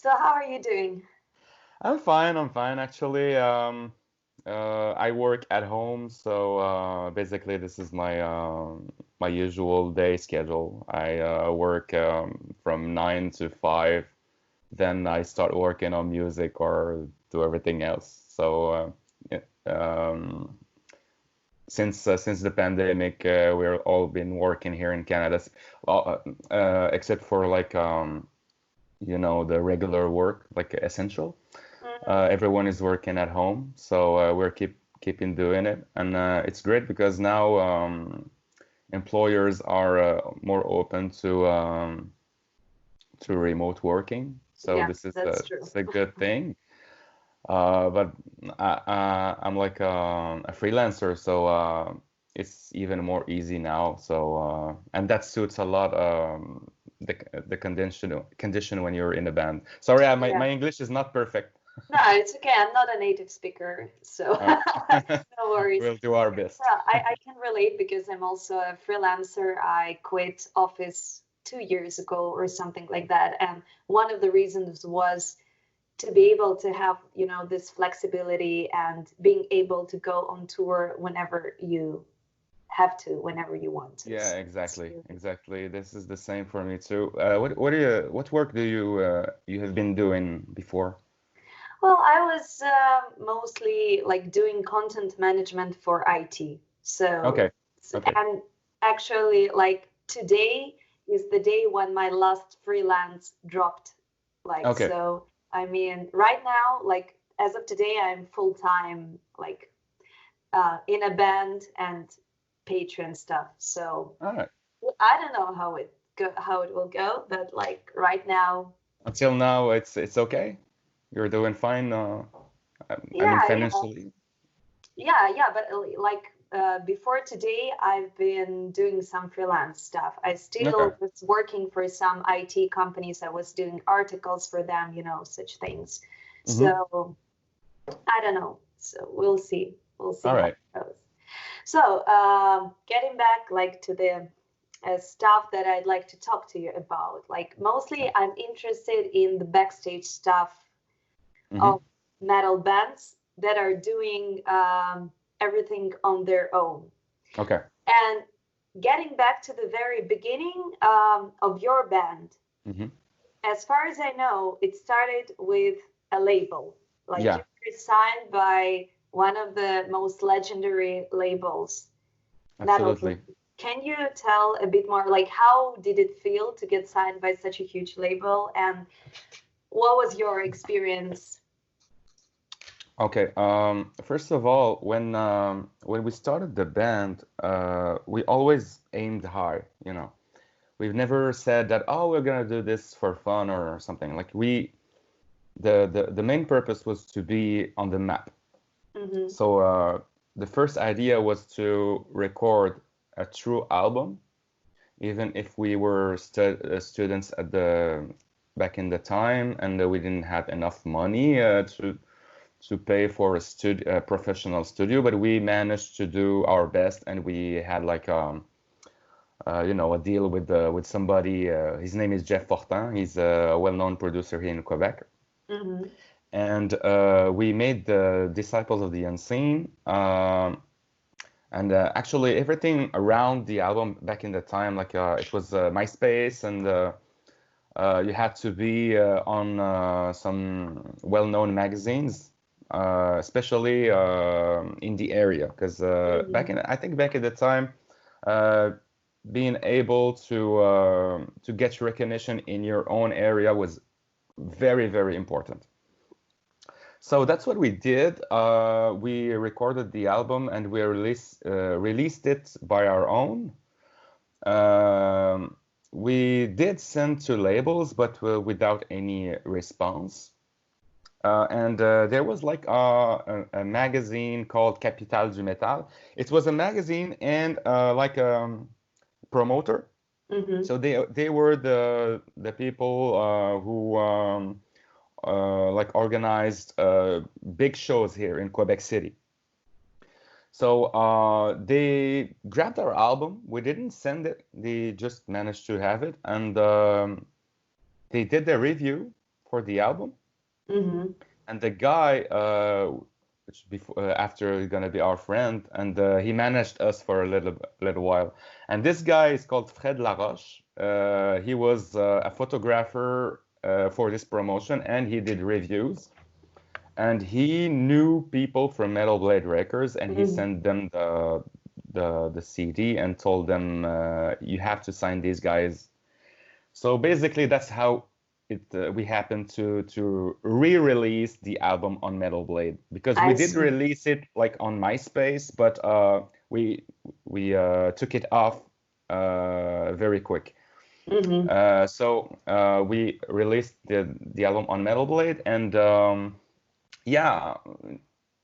So how are you doing? I'm fine actually. I work at home, so basically this is my usual day schedule. I work from 9 to 5, then I start working on music or do everything else. So yeah, since the pandemic, we're all been working here in Canada, except for like the regular work, like essential. Hmm. Everyone is working at home, so we're keeping doing it, and it's great because now employers are more open to remote working. So Yeah, this is that's true. it's a good thing. But I'm like a freelancer, so it's even more easy now. So and that suits a lot the condition when you're in a band. Sorry, Yeah. my English is not perfect. No, it's okay. I'm not a native speaker, so Uh, no worries. we'll do our It's, best. I can relate because I'm also a freelancer. I quit office 2 years ago or something like that. And one of the reasons was to be able to have, this flexibility and being able to go on tour whenever you have to, whenever you want to. Yeah, So it's exactly, really good. exactly. This is the same for me too. What work do you have been doing before? Well, I was mostly like doing content management for IT. So, Okay, okay, and actually, like today is the day when my last freelance dropped. Like, okay. so, I mean, right now, like as of today, I'm full time, like in a band and Patreon stuff. So, All right. I don't know how it will go, but like right now, Until now, it's okay. You're doing fine. I mean, yeah, yeah. financially. Yeah, but like before today, I've been doing some freelance stuff. I Okay. still was working for some IT companies. I was doing articles for them, such things. Mm-hmm. So I don't know. So we'll see. We'll see All how right. it goes. So getting back like to the stuff that I'd like to talk to you about. Like mostly, I'm interested in the backstage stuff Mm-hmm. of metal bands that are doing everything on their own. Okay. And getting back to the very beginning of your band, Mm-hmm. as far as I know, it started with a label. Like you Yeah, were signed by one of the most legendary labels, metal. absolutely. Can you tell a bit more, like how did it feel to get signed by such a huge label, and what was your experience? Okay. First of all, when we started the band, we always aimed high, you know. We've never said that, oh, we're gonna do this for fun or something. Like the main purpose was to be on the map. Mm-hmm. So the first idea was to record a true album, even if we were students at the back in the time, and we didn't have enough money to pay for a professional studio, but we managed to do our best, and we had like a deal with somebody. His name is Jeff Fortin. He's a well-known producer here in Quebec, Mm-hmm. and we made the Disciples of the Unseen. And actually, everything around the album back in the time, like it was MySpace, and you had to be on some well-known magazines, especially in the area, because Mm-hmm. I think back at the time, uh, being able to get recognition in your own area was very, very important. So that's what we did. We recorded the album and we released it by our own. Um, we did send to labels, but without any response. And there was like a magazine called Capitale du Métal. It was a magazine and like promoter. Mm-hmm. So they were the people who like organized big shows here in Quebec City. So they grabbed our album. We didn't send it. They just managed to have it, and they did their review. for the album. Mm-hmm. And the guy, which before after he's gonna be our friend, and he managed us for a little while. And this guy is called Fred Laroche. He was a photographer for this promotion, and he did reviews. And he knew people from Metal Blade Records, and he Mm-hmm. sent them the CD and told them, you have to sign these guys. So basically, that's how we happened to re-release the album on Metal Blade, because we I did see. release it like on MySpace, but we took it off very quick. Mm-hmm. So we released the album on Metal Blade, and yeah,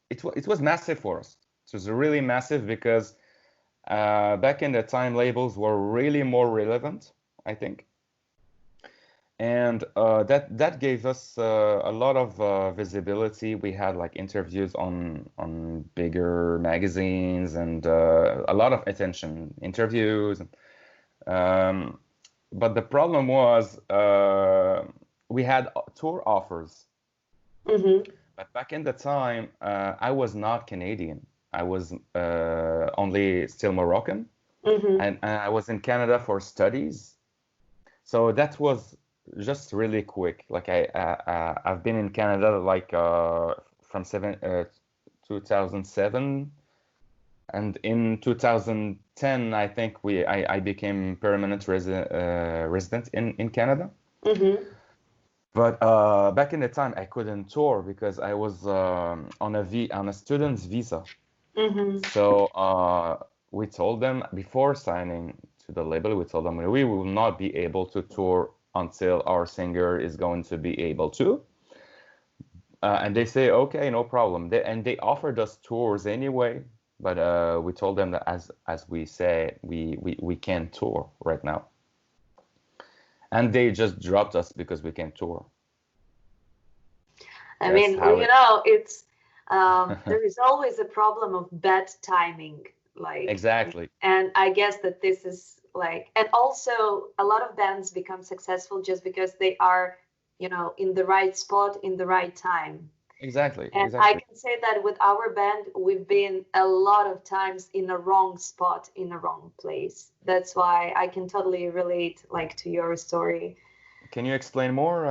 it was massive for us. It was really massive because back in the time, labels were really more relevant, I think. And that gave us a lot of visibility. We had like interviews on bigger magazines, and a lot of attention, interviews. Um, but the problem was we had tour offers. Mm-hmm. But back in the time, I was not Canadian. I was only still Moroccan, Mm-hmm. and I was in Canada for studies. So that was just really quick. Like I've been in Canada like from 2007, and in 2010 I think I became permanent resident in Canada. Mm-hmm. But back in the time I couldn't tour because I was on a student's visa. Mm-hmm. So we told them before signing to the label, we told them we will not be able to tour until our singer is going to be able to. And they say, okay, no problem. And they offered us tours anyway, but we told them that as we say, we can't tour right now. And they just dropped us because we can't tour. I That's mean, how you it. know, it's there is always a problem of bad timing, like, Exactly. and I guess that this is like, and also a lot of bands become successful just because they are, you know, in the right spot in the right time. Exactly. And I Exactly. can say that with our band, we've been a lot of times in a wrong spot, in a wrong place. That's why I can totally relate, like, to your story. Can you explain more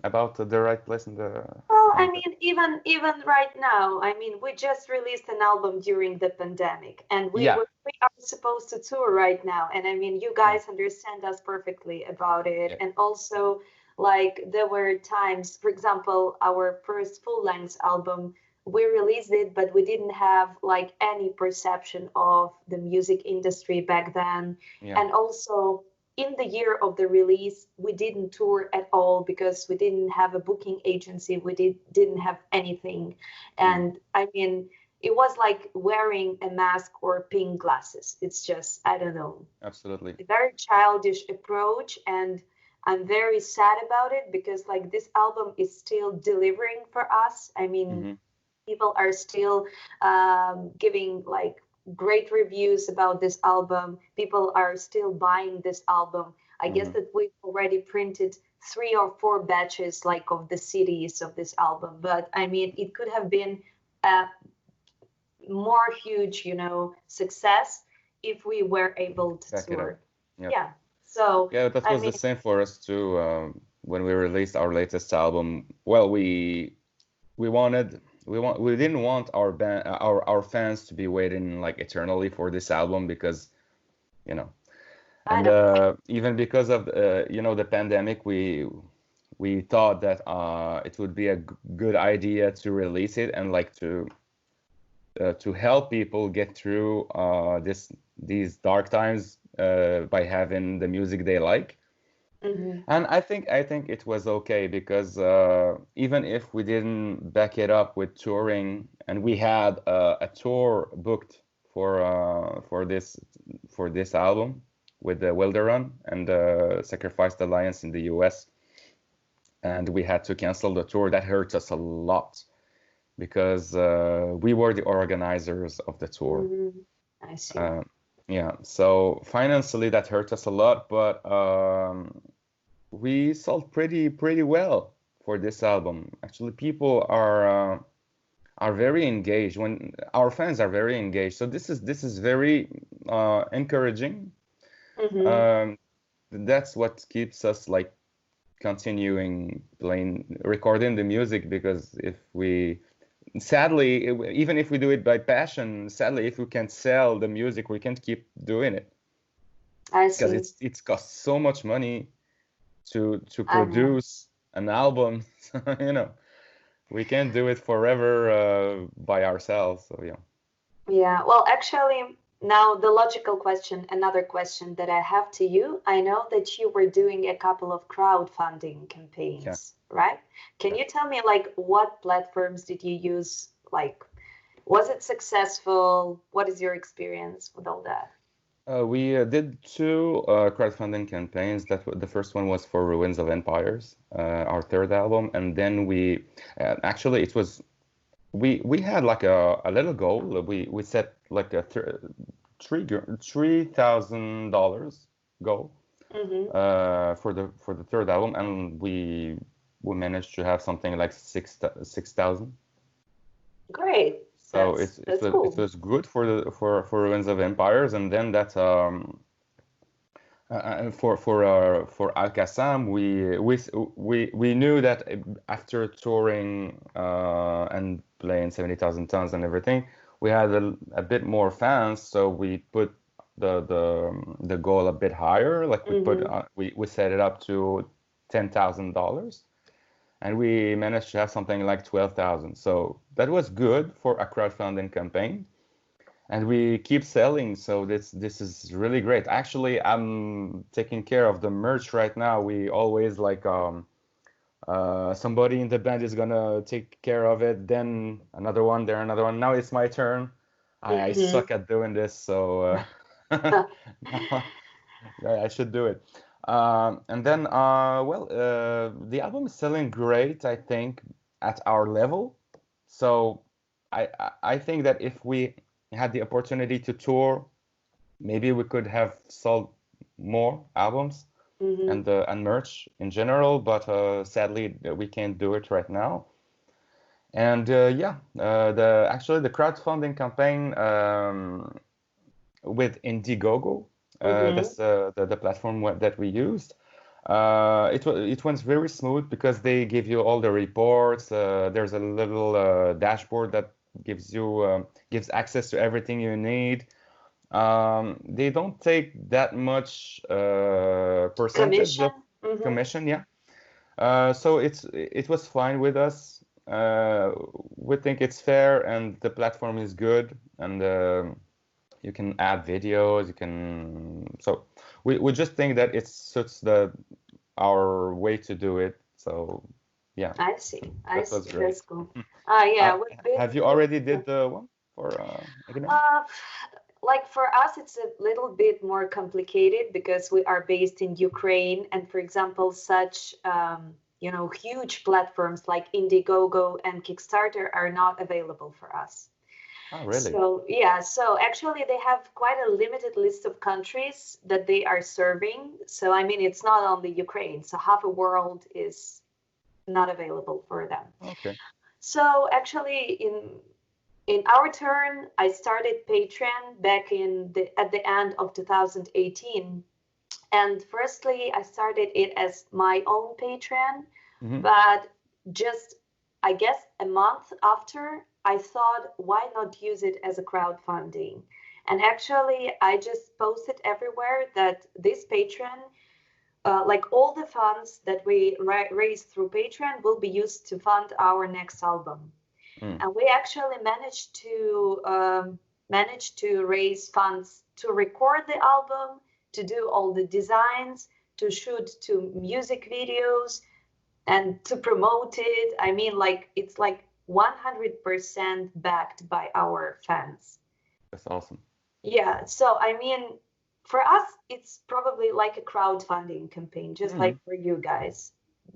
about the right place Well, I in the mean, even right now, I mean, we just released an album during the pandemic, and Yeah, we are supposed to tour right now. And I mean, you yeah, guys understand us perfectly about it. yeah. And also, like, there were times, for example, our first full-length album, we released it, but we didn't have like any perception of the music industry back then. Yeah. And also, in the year of the release, we didn't tour at all because we didn't have a booking agency. We didn't have anything. Mm, And I mean, it was like wearing a mask or pink glasses. It's just, I don't know, absolutely. a very childish approach. And I'm very sad about it because like this album is still delivering for us. I mean, Hmm. people are still giving like great reviews about this album. People are still buying this album. I guess Hmm. that we've already printed 3 or 4 batches like of the CDs of this album, but I mean it could have been a more huge, you know, success if we were able to Back it up. tour. Yep. Yeah. So Yeah, that I was the mean, same for us too. When we released our latest album, well, we wanted we didn't want our band our fans to be waiting like eternally for this album because you know, I and don't. even because of the pandemic, we thought that it would be a good idea to release it and like to help people get through these dark times by having the music they like. Mhm. And I think it was okay because even if we didn't back it up with touring, and we had a tour booked for this album with the Wilderun and Sacrificed Alliance in the US, and we had to cancel the tour. That hurt us a lot because we were the organizers of the tour. Mhm. I see. Um, yeah, so financially that hurt us a lot, but we sold pretty well for this album. Actually, people are very engaged. When our fans are very engaged, so this is very encouraging. Um, that's what keeps us like continuing playing, recording the music, because if we, sadly, even if we do it by passion, sadly, if we can't sell the music, we can't keep doing it, I because see. it's cost so much money to I know. produce an album. You know, we can't do it forever by ourselves. So yeah. Yeah, well, actually, now the logical question, another question that I have to you. I know that you were doing a couple of crowdfunding Yeah. campaigns, right? Can you tell me, like, what platforms did you use? Like, was it successful? What is your experience with all that? We did two crowdfunding campaigns. The first one was for Ruins of Empires, our third album, and then we actually it was we had like a little goal. We set like a $3,000 goal Mm-hmm. for the third album, and we managed to have something like 6,000. Great. So That's it cool. was good for the for Ruins of Empires, and then that for Al-Qassam, we knew that after touring and playing 70,000 tons and everything, we had a bit more fans, so we put the goal a bit higher. Like Mm-hmm. we set it up to $10,000, and we managed to have something like 12,000. So that was good for a crowdfunding campaign, and we keep selling. So this is really great. Actually, I'm taking care of the merch right now. We always like somebody in the band is gonna take care of it, then another one, there another one. Now it's my turn. I Mm-hmm. suck at doing this, so now I should do it. And then well, the album is selling great, I think, at our level. So I think that if we had the opportunity to tour, maybe we could have sold more albums Mm-hmm. and merch in general, but sadly we can't do it right now. And yeah, the actually the crowdfunding campaign with Indiegogo, Mm-hmm. that's the platform that we used. It went very smooth because they give you all the reports. There's a little dashboard that gives access to everything you need. They don't take that much percentage of Commission? Mm-hmm. commission, yeah. So it was fine with us. We think it's fair, and the platform is good, and you can add videos. You can so we just think that it suits our way to do it. So yeah, I see. I that see. was great. That's cool. Yeah, Uh, we've been have you through. already did the one for Aeternam? Uh, like for us, it's a little bit more complicated because we are based in Ukraine, and for example, such huge platforms like Indiegogo and Kickstarter are not available for us. Oh, really? So yeah, so actually they have quite a limited list of countries that they are serving. So I mean, it's not only Ukraine, so half a world is not available for them. Okay. So actually, in our turn, I started Patreon back at the end of 2018. And firstly, I started it as my own Patreon, Hmm. but just, I guess, a month after, I thought, why not use it as a crowdfunding? And actually, I just posted everywhere that this Patreon, like all the funds that we raise through Patreon, will be used to fund our next album. Mm. And we actually managed to raise funds to record the album, to do all the designs, to shoot two music videos, and to promote it. I mean, like it's like 100% backed by our fans. That's awesome. Yeah, so I mean, for us, it's probably like a crowdfunding campaign, just Hmm. like for you guys.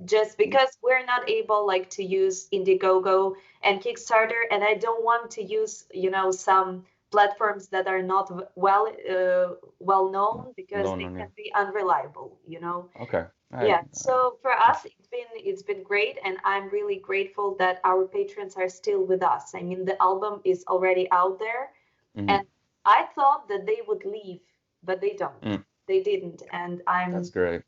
Just because we're not able like to use Indiegogo and Kickstarter, and I don't want to use, some platforms that are not well known because No, they no, can no. be unreliable. Okay. I, Yeah, so for us, it's been great, and I'm really grateful that our patrons are still with us. I mean, the album is already out there, mhm. and I thought that they would leave, but they don't. Mm, They didn't, and that's great.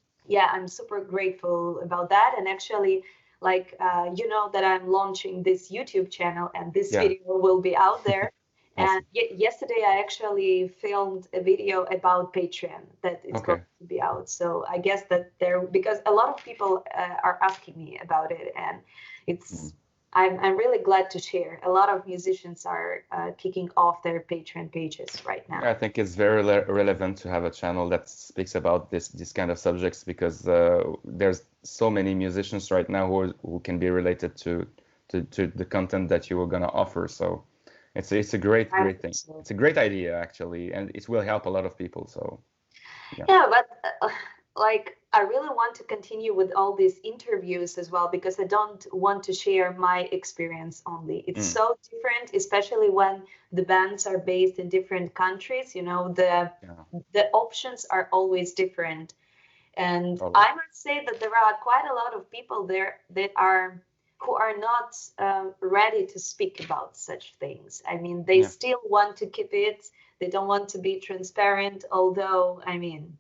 I'm super grateful about that. And actually, like that I'm launching this YouTube channel, and this Yeah. video will be out there. And Awesome. yesterday, I actually filmed a video about Patreon that it's going Okay. to be out. So I guess that because a lot of people are asking me about it, and Mm. it's I'm really glad to share. A lot of musicians are kicking off their Patreon pages right now. Yeah, I think it's very relevant to have a channel that speaks about this kind of subjects because there's so many musicians right now who can be related to the content that you were gonna offer. So it's a I great think thing. so. It's a great idea actually, and it will help a lot of people. So yeah. Yeah, but like I really want to continue with all these interviews as well because I don't want to share my experience only. It's Mm, so different, especially when the bands are based in different countries. yeah, The options are always different. And totally. I must say that there are quite a lot of people there that are who are not ready to speak about such things. I mean, they Yeah. still want to keep it. They don't want to be transparent, although, I mean,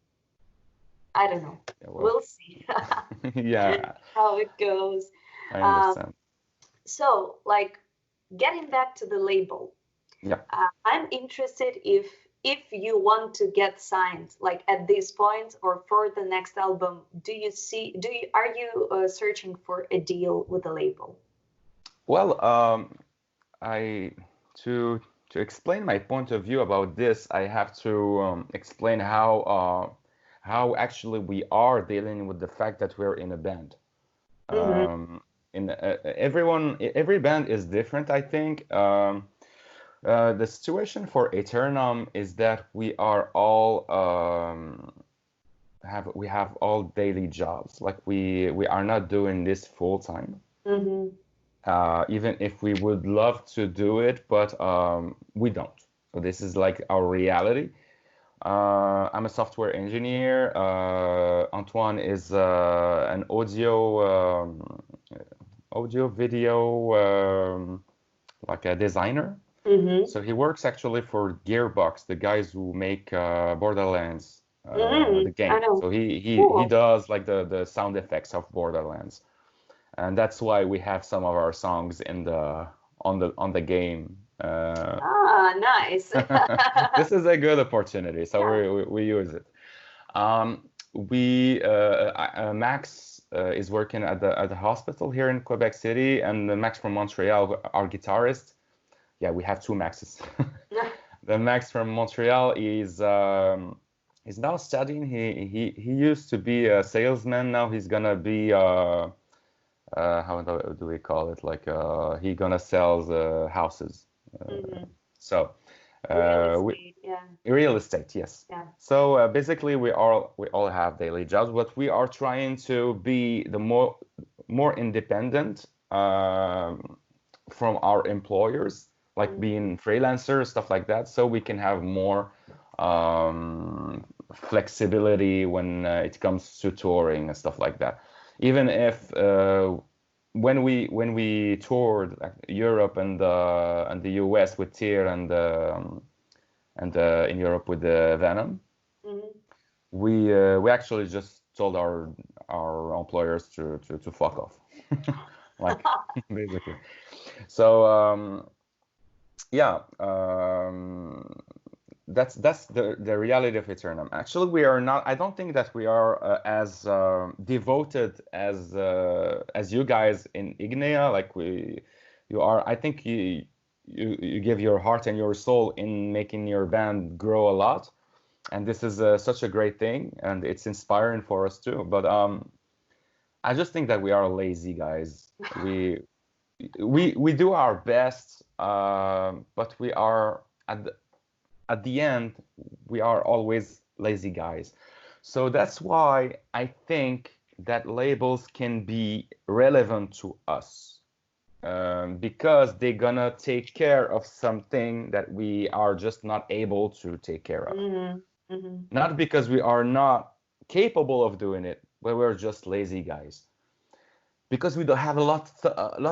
I don't know. Yeah. Well. We'll see Yeah, how it goes. I Um, understand. so, like, getting back to the label, Yeah. I'm interested if you want to get signed, like at this point or for the next album. Are you searching for a deal with the label? Well, I to explain my point of view about this, I have to explain how actually we are dealing with the fact that we're in a band. Mm-hmm. In every band is different, I think. The situation for Aeternam is that we have all daily jobs. Like we are not doing this full time. Mm-hmm. Even if we would love to do it, but we don't. So this is like our reality. I'm a software engineer. Antoine is an audio video like a designer. Mm-hmm. So he works actually for Gearbox, the guys who make Borderlands, Mm-hmm. the I game. know. So he Cool. does like the sound effects of Borderlands, and that's why we have some of our songs in the on the game. Ah, nice. This is a good opportunity, so Yeah. we use it. Max is working at the hospital here in Quebec City, and Max from Montreal, our guitarist. Yeah, we have two Maxes. The Max from Montreal is now studying. He used to be a salesman. Now he's gonna be how do we call it? Like he gonna sell the houses. Mm-hmm. So Real we estate. Yeah. real estate, yes. Yeah. So basically, we all have daily jobs, but we are trying to be the more independent from our employers, like Mm-hmm. being freelancers, stuff like that, so we can have more flexibility when it comes to touring and stuff like that. Even if when we toured Europe and the US with Tyr and in Europe with the Venom, Mm-hmm. we actually just told our employers to fuck off, like basically. So yeah, that's the reality of Aeternam. Actually, we are not. I don't think that we are as devoted as you guys in Ignea. Like you are. I think you give your heart and your soul in making your band grow a lot, and this is such a great thing, and it's inspiring for us too. But I just think that we are lazy guys. We do our best, but we are at the end, we are always lazy guys. So that's why I think that labels can be relevant to us, because they're gonna take care of something that we are just not able to take care of. Mm-hmm. Mm-hmm. Not because we are not capable of doing it, but we're just lazy guys because we don't have a lot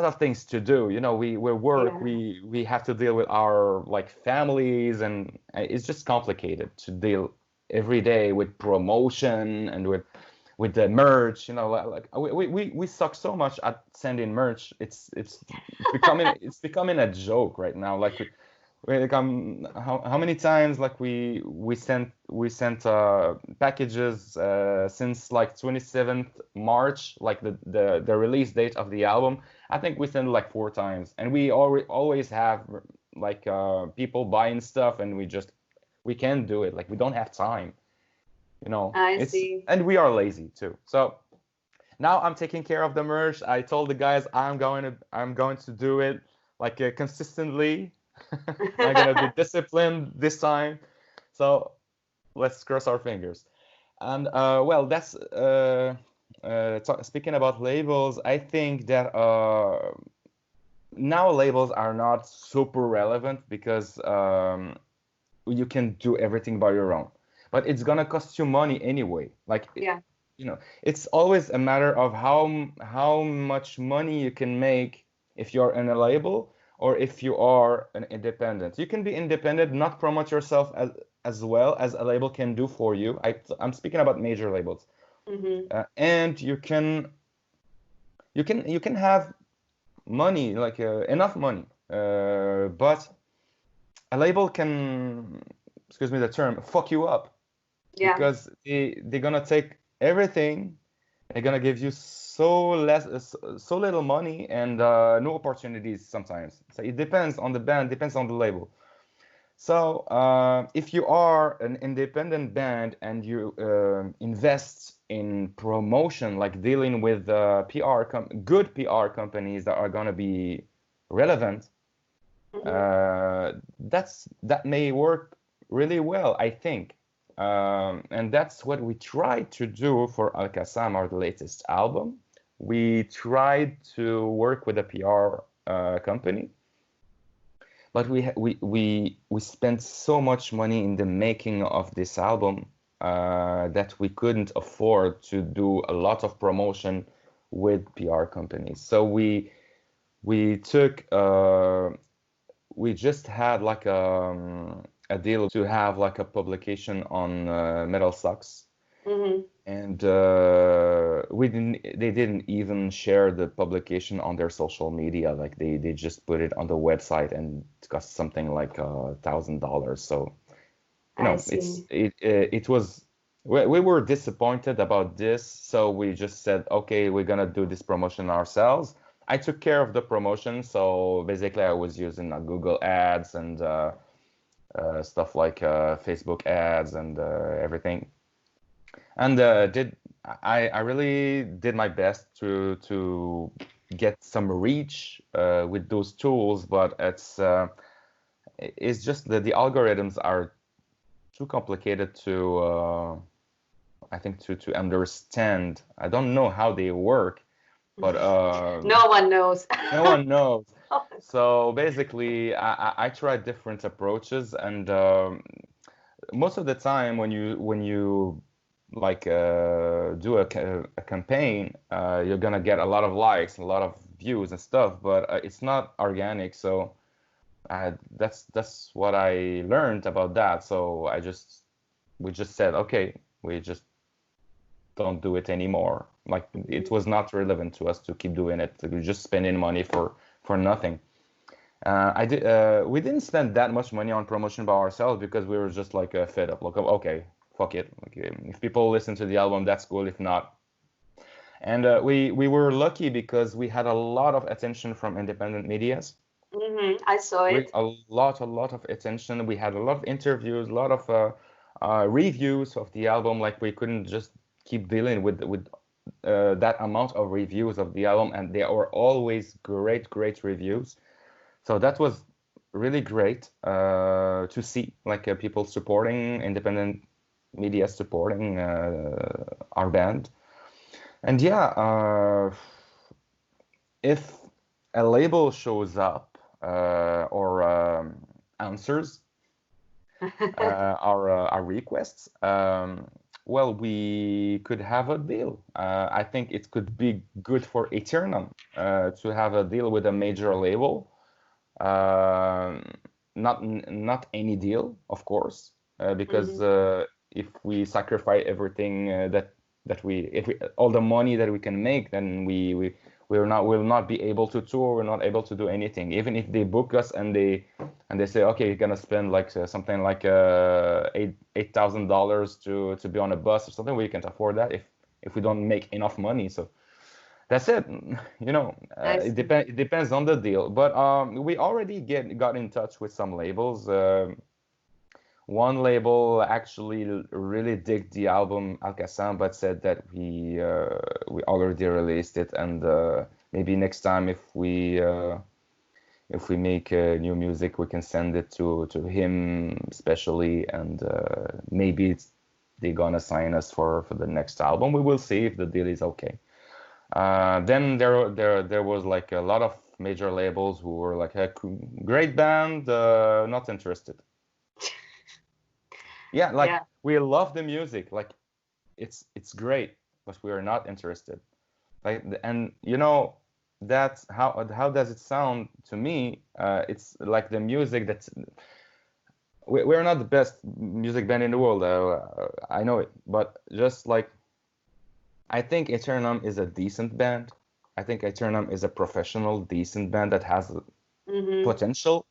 of things to do. You know, we work, Yeah. we have to deal with our like families, and it's just complicated to deal every day with promotion and with the merch. You know, like we suck so much at sending merch. It's becoming a joke right now. Like like how many times like we sent packages since like 27th March, like the release date of the album. I think we sent like 4 times, and we always have like people buying stuff, and we can't do it. Like we don't have time, you know. I It's see. and we are lazy too. So now I'm taking care of the merch. I told the guys I'm going to do it like consistently. I'm gonna be disciplined this time. So let's cross our fingers. And well, that's speaking about labels. I think that now labels are not super relevant because you can do everything by your own. But it's gonna cost you money anyway. Like Yeah. it's always a matter of how much money you can make if you're in a label or if you are an independent. You can be independent, not promote yourself as well as a label can do for you. I'm speaking about major labels, Hmm. and you can have money, like enough money, but a label can, excuse me the term, fuck you up Yeah. because they're gonna take everything. They're gonna give you so little money and no opportunities sometimes. So it depends on the band, depends on the label. So if you are an independent band and you invest in promotion, like dealing with good PR companies that are gonna be relevant, Hmm. that may work really well, I think. And that's what we tried to do for Al Qassam, our latest album. We tried to work with a PR company, but we spent so much money in the making of this album that we couldn't afford to do a lot of promotion with PR companies. So we took we just had like a deal to have like a publication on Metal Sucks, Hmm. and they didn't even share the publication on their social media. Like they just put it on the website, and it cost something like $1,000. So I it's see. it was we were disappointed about this, so we just said, okay, we're gonna do this promotion ourselves. I took care of the promotion, so basically I was using Google Ads and stuff like Facebook ads and everything, and did I really did my best to get some reach with those tools, but it's just that the algorithms are too complicated to I think to understand. I don't know how they work, but No one knows. no one knows. So basically, I tried different approaches, and most of the time when you like do a campaign, you're gonna get a lot of likes, a lot of views and stuff, but it's not organic. So that's what I learned about that. So we just said, okay, we just don't do it anymore. Like it was not relevant to us to keep doing it. We just spending money for nothing. We didn't spend that much money on promotion by ourselves because we were just like fed up. Like, okay, fuck it. Like, if people listen to the album, that's cool. If not, and we were lucky because we had a lot of attention from independent medias. I saw We it. a lot of attention. We had a lot of interviews, a lot of reviews of the album. Like we couldn't just keep dealing with that amount of reviews of the album, and they were always great reviews. So that was really great to see, like people supporting independent media, supporting our band. And yeah, if a label shows up or answers our requests, well, we could have a deal. I think it could be good for Aeternam to have a deal with a major label. Uh, not any deal, of course, because Hmm. if we sacrifice everything if we all the money that we can make, then will not be able to tour. We're not able to do anything. Even if they book us and they say, okay, you're gonna spend like something like $8,000 to be on a bus or something, we can't afford that if we don't make enough money. So that's it. I It see. depends on the deal. But we already got in touch with some labels. One label actually really dig the album Alcazam, but said that we already released it, and maybe next time if we make new music, we can send it to him especially, and maybe they're gonna sign us for the next album. We will see if the deal is okay. Then there was like a lot of major labels who were like, a great band, not interested. Yeah, like Yeah. we love the music, like it's great, but we are not interested. Like, and that's how does it sound to me? It's like the music that's we're not the best music band in the world. I know it, but just like I think Aeternam is a decent band. I think Aeternam is a professional, decent band that has Hmm. potential,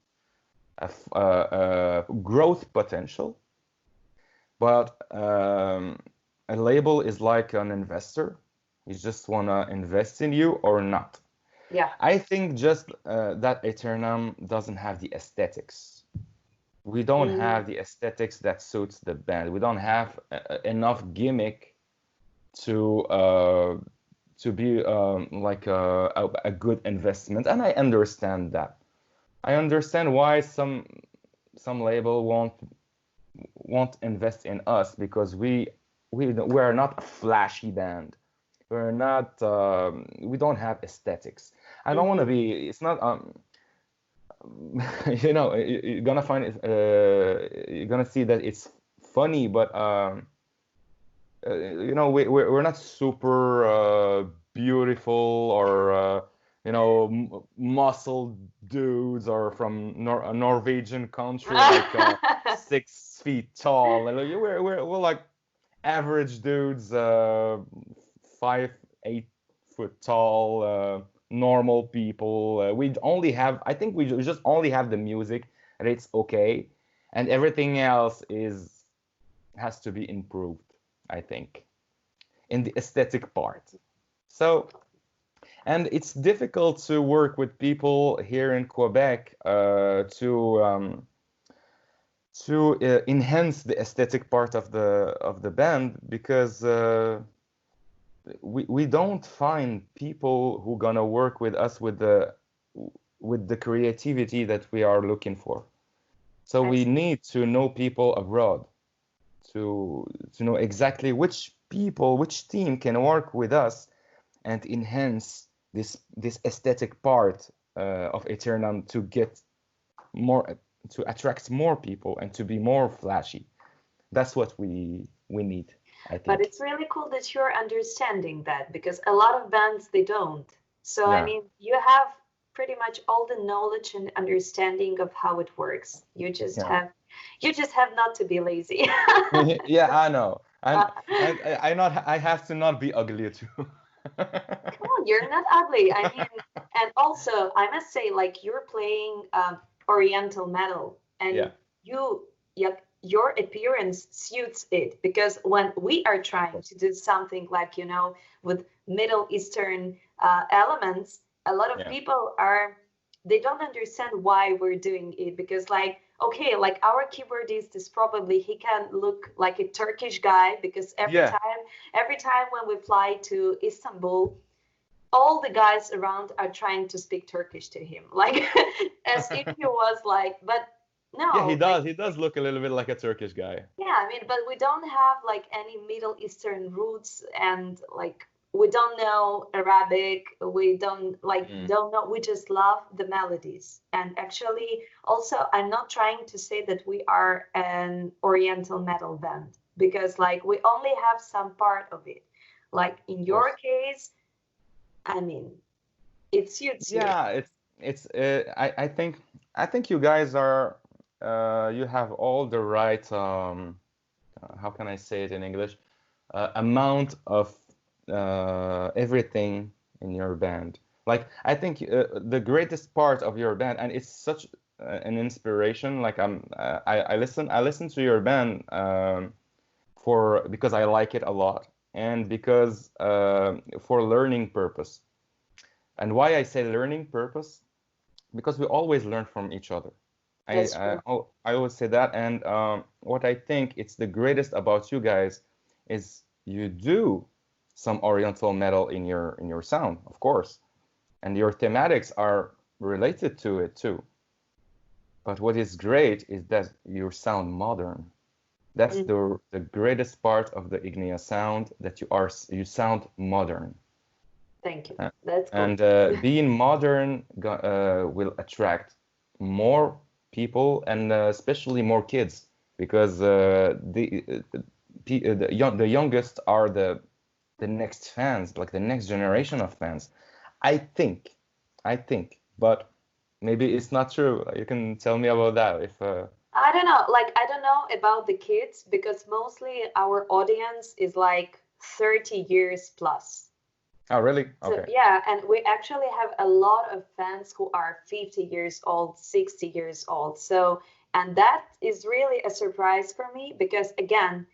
growth potential. But a label is like an investor. You just wanna invest in you or not. Yeah. I think just that Aeternam doesn't have the aesthetics. We don't Hmm. have the aesthetics that suits the band. We don't have enough gimmick to uh, to be like a good investment, and I understand that. I understand why some label won't invest in us because we are not a flashy band. We're not we don't have aesthetics. I don't want to Hmm. be. It's not you're gonna find it. You're gonna see that it's funny, but we're not super beautiful or muscle dudes or from a Norwegian country like 6 feet tall. And we're like average dudes, 5, 8 foot tall, normal people. We only have, I think we just only have the music, and it's okay, and everything else is has to be improved, I think, in the aesthetic part. So, and it's difficult to work with people here in Quebec to enhance the aesthetic part of the band because we don't find people who gonna work with us with the creativity that we are looking for. So I we see. need to know people abroad to know exactly which team can work with us and enhance this aesthetic part of Aeternam to get more to attract more people and to be more flashy. That's what we need, I But think. it's really cool that you're understanding that because a lot of bands they don't. So I Yeah, mean, you have pretty much all the knowledge and understanding of how it works. yeah. You just have not to be lazy. Yeah, I know. Uh, And I have to not be ugly too. Come on, you're not ugly. I mean, and also I must say, like you're playing Oriental metal, Yeah, and your appearance suits it because when we are of trying course. to do something like with Middle Eastern elements, a lot of Yeah, people are they don't understand why we're doing it because like okay, like our keyboardist is probably he can look like a Turkish guy because yeah. every time when we fly to Istanbul, all the guys around are trying to speak Turkish to him, like as if he was like, but Yeah, no, like he does look a little bit like a Turkish guy. yeah, I mean, but we don't have like any Middle Eastern roots and like we don't know Arabic, we Mm. don't know, we just love the melodies. And actually, also, I'm not trying to say that we are an Oriental metal band. because like we only have some part of it. Like in Of your course. case, I mean, it suits you. Yeah, it's I think you guys are you have all the right how can I say it in English? Amount of everything in your band. Like I think the greatest part of your band, and it's such an inspiration. Like I listen to your band for because I like it a lot, and because for learning purpose. And why I say learning purpose, because we always learn from each other. I That's I, true. al- I always say that, and what I think it's the greatest about you guys is you do some Oriental metal in your sound, of course, and your thematics are related to it too. But what is great is that you sound modern. That's Mm, the greatest part of the Ignea sound, that you sound modern. thank you. Uh, That's cool. and being modern will attract more people, and especially more kids, because the youngest are the next fans, like the next generation of fans. I think, but maybe it's not true. You can tell me about that if. I don't know. Like, I don't know about the kids because mostly our audience is like 30 years plus. Oh, really? So, Okay. yeah, and we actually have a lot of fans who are 50 years old, 60 years old. So, and that is really a surprise for me because, again,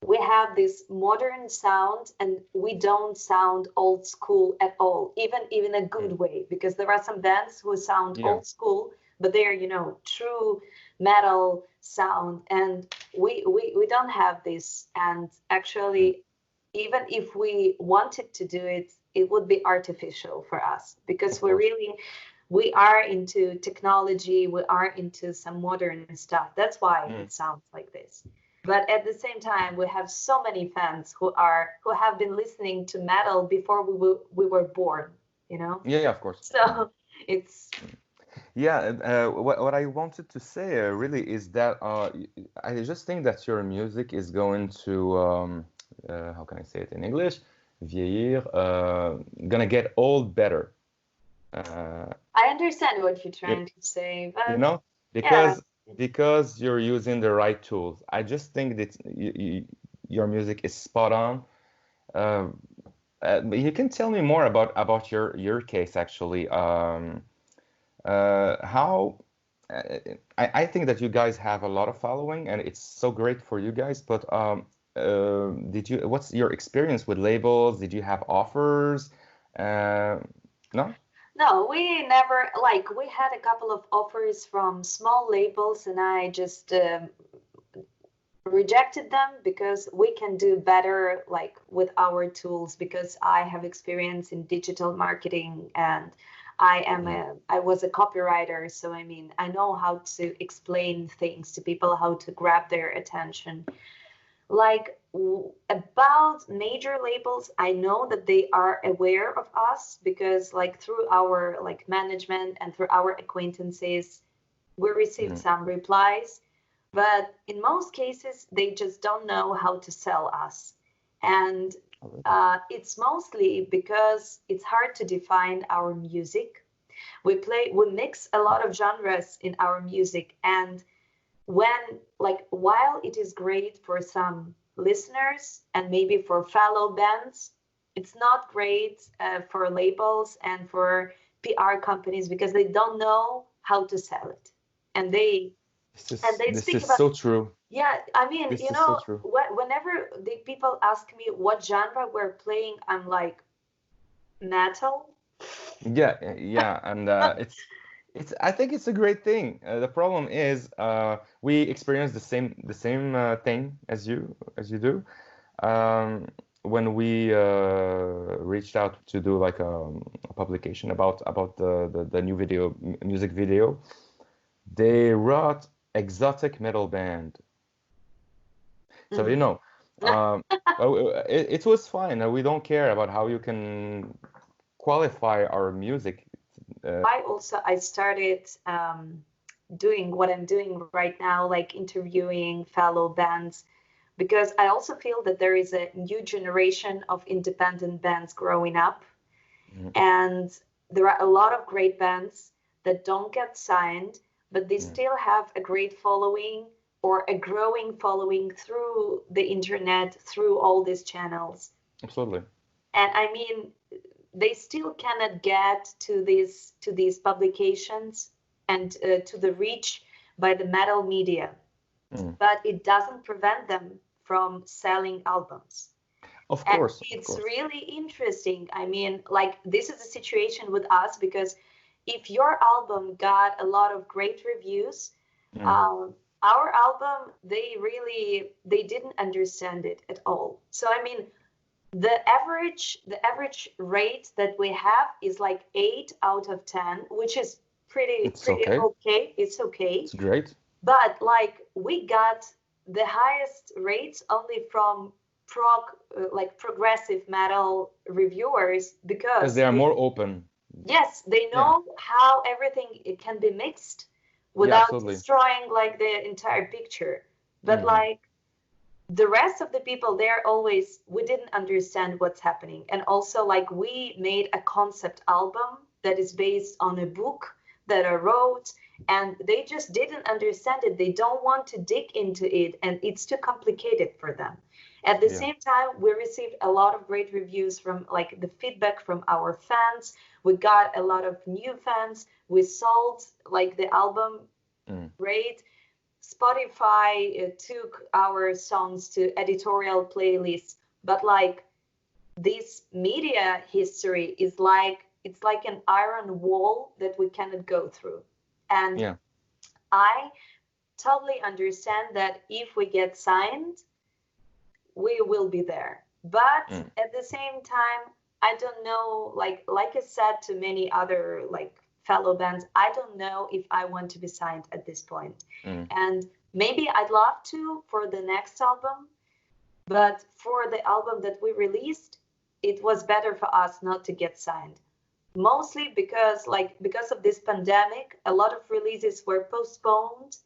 we have this modern sound and we don't sound old school at all, even a Mm. good way, because there are some bands who sound Yeah. old school, but they're, true metal sound. And we don't have this. And Mm. actually, even if we wanted to do it, it would be artificial for us because Of course. we are into technology, we are into some modern stuff. That's why Mm. it sounds like this. But at the same time, we have so many fans who have been listening to metal before we were born, you know? Yeah, yeah, of course. Mm. So it's Yeah, and, what I wanted to say really is that I just think that your music is going to how can I say it in English? Vieillir, gonna get old better. Uh, I understand what you're you, trying to say, you but know, yeah. because you're using the right tools. I just think that your music is spot on. Um, you can tell me more about your case actually. How I think that you guys have a lot of following, and it's so great for you guys. But what's your experience with labels? Did you have offers? Uh, no? No, we never, like, we had a couple of offers from small labels, and I just rejected them because we can do better, like, with our tools, because I have experience in digital marketing and Mm, I was a copywriter. So, I mean, I know how to explain things to people, how to grab their attention. Like about major labels, I know that they are aware of us because like through our like management and through our acquaintances we received mm, some replies, but in most cases they just don't know how to sell us. And already. it's mostly because it's hard to define our music. We mix a lot of genres in our music, and when like while it is great for some listeners and maybe for fellow bands, it's not great for labels and for PR companies because they don't know how to sell it. And they This speak is about, so true. yeah, I mean, This is so true. whenever the people ask me what genre we're playing, I'm like, metal. Yeah, yeah, and it's I think it's a great thing. The problem is we experience the same thing as you do. Um, when we reached out to do like a publication about the new music video, they wrote exotic metal band. So Mhm. um, it was fine. We don't care about how you can qualify our music. I started doing what I'm doing right now, like interviewing fellow bands because I also feel that there is a new generation of independent bands growing up. And there are a lot of great bands that don't get signed, but they still have a great following or a growing following through the internet, through all these channels. Absolutely. And I mean, they still cannot get to these publications and to the reach by the metal media, but it doesn't prevent them from selling albums. Of course. And it's really interesting. I mean, like, this is the situation with us, because if your album got a lot of great reviews, our album, they didn't understand it at all. So I mean, the average rate that we have is like 8 out of 10, which is pretty okay. It's okay. It's great. But like, we got the highest rates only from progressive metal reviewers, because they are more open. Yes, they know how everything it can be mixed without destroying like the entire picture. But like, the rest of the people, we didn't understand what's happening. And also, like, we made a concept album that is based on a book that I wrote, and they just didn't understand it. They don't want to dig into it, and it's too complicated for them. At the same time, we received a lot of great reviews from, like, the feedback from our fans. We got a lot of new fans. We sold like the album great. Spotify took our songs to editorial playlists, but like, this media history is like, it's like an iron wall that we cannot go through. And I totally understand that if we get signed, we will be there. But at the same time, I don't know, like I said to many other like fellow bands, I don't know if I want to be signed at this point. And maybe I'd love to for the next album, but for the album that we released, it was better for us not to get signed. Mostly because of this pandemic, a lot of releases were postponed,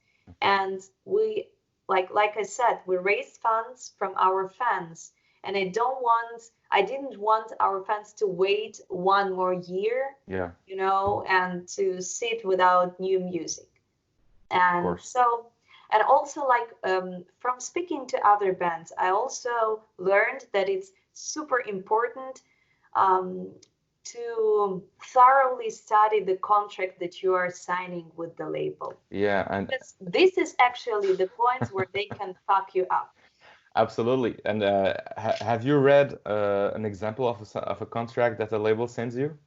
and we, like I said, we raised funds from our fans, and I didn't want our fans to wait one more year, you know, and to sit without new music. And so, and also, like, from speaking to other bands, I also learned that it's super important to thoroughly study the contract that you are signing with the label. And because this is actually the point where they can fuck you up. Absolutely. And have you read an example of a contract that a label sends you?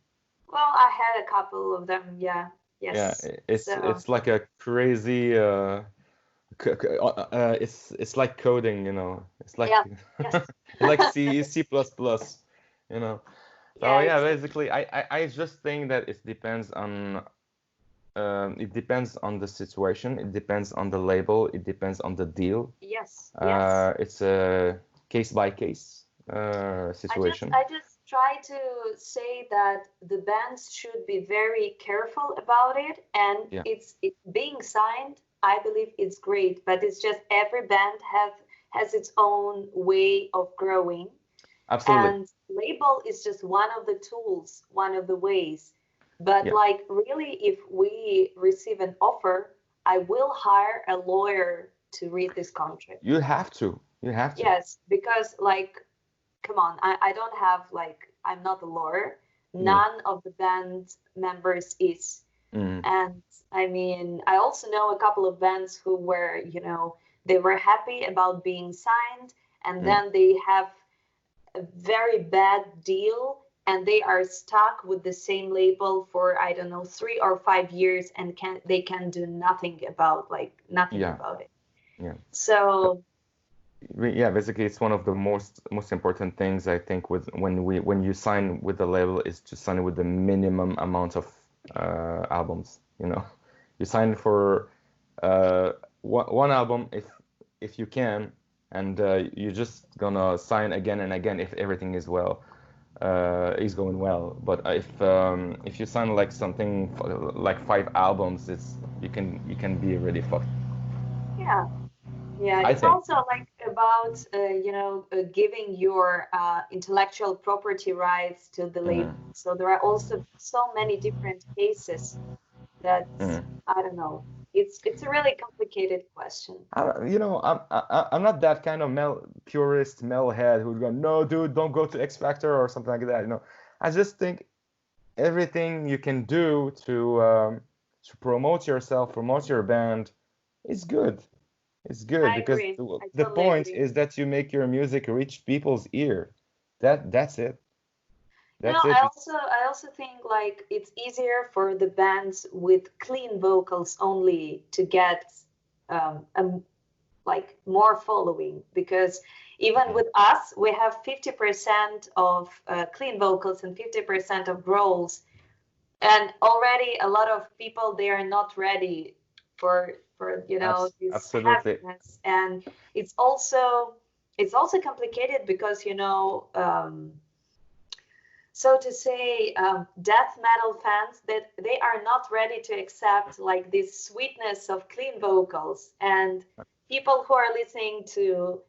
Well, I had a couple of them. Yes. Yeah, it's like a crazy. It's like coding, you know. It's like it's like C++, you know. So basically, I just think that it depends on the situation. It depends on the label. It depends on the deal. Yes. It's a case by case situation. I just try to say that the bands should be very careful about it, and it's being signed. I believe it's great, but it's just every band has its own way of growing. Absolutely. And label is just one of the tools, one of the ways. But like, really, if we receive an offer, I will hire a lawyer to read this contract. You have to. Yes, because like, come on, I don't have, like, I'm not a lawyer. None of the band members is. And I mean, I also know a couple of bands who were, you know, they were happy about being signed, and then they have a very bad deal, and they are stuck with the same label for, I don't know, 3 or 5 years, and they can do nothing about about it. So basically, it's one of the most important things, I think, when you sign with the label, is to sign with the minimum amount of albums. You know, you sign for one album if you can, and you're just gonna sign again and again if everything is going well. But if you sign like something like 5 albums, you can be really fucked. Yeah, I it's think. also like about giving your intellectual property rights to the label. Mm, So there are also so many different cases that mm. I don't know. It's a really complicated question. I'm not that kind of purist metalhead who's going, no, dude, don't go to X Factor or something like that. I just think everything you can do to promote yourself, promote your band, is good. It's good I because agree. the, I the totally point agree. is that you make your music reach people's ear. That's it. No, That's I it. also I also think like it's easier for the bands with clean vocals only to get a like more following, because even with us we have 50% of clean vocals and 50% of growls, and already a lot of people, they are not ready for this Absolutely. heaviness. And it's also it's also complicated because so to say, death metal fans, that they are not ready to accept like this sweetness of clean vocals, and people who are listening to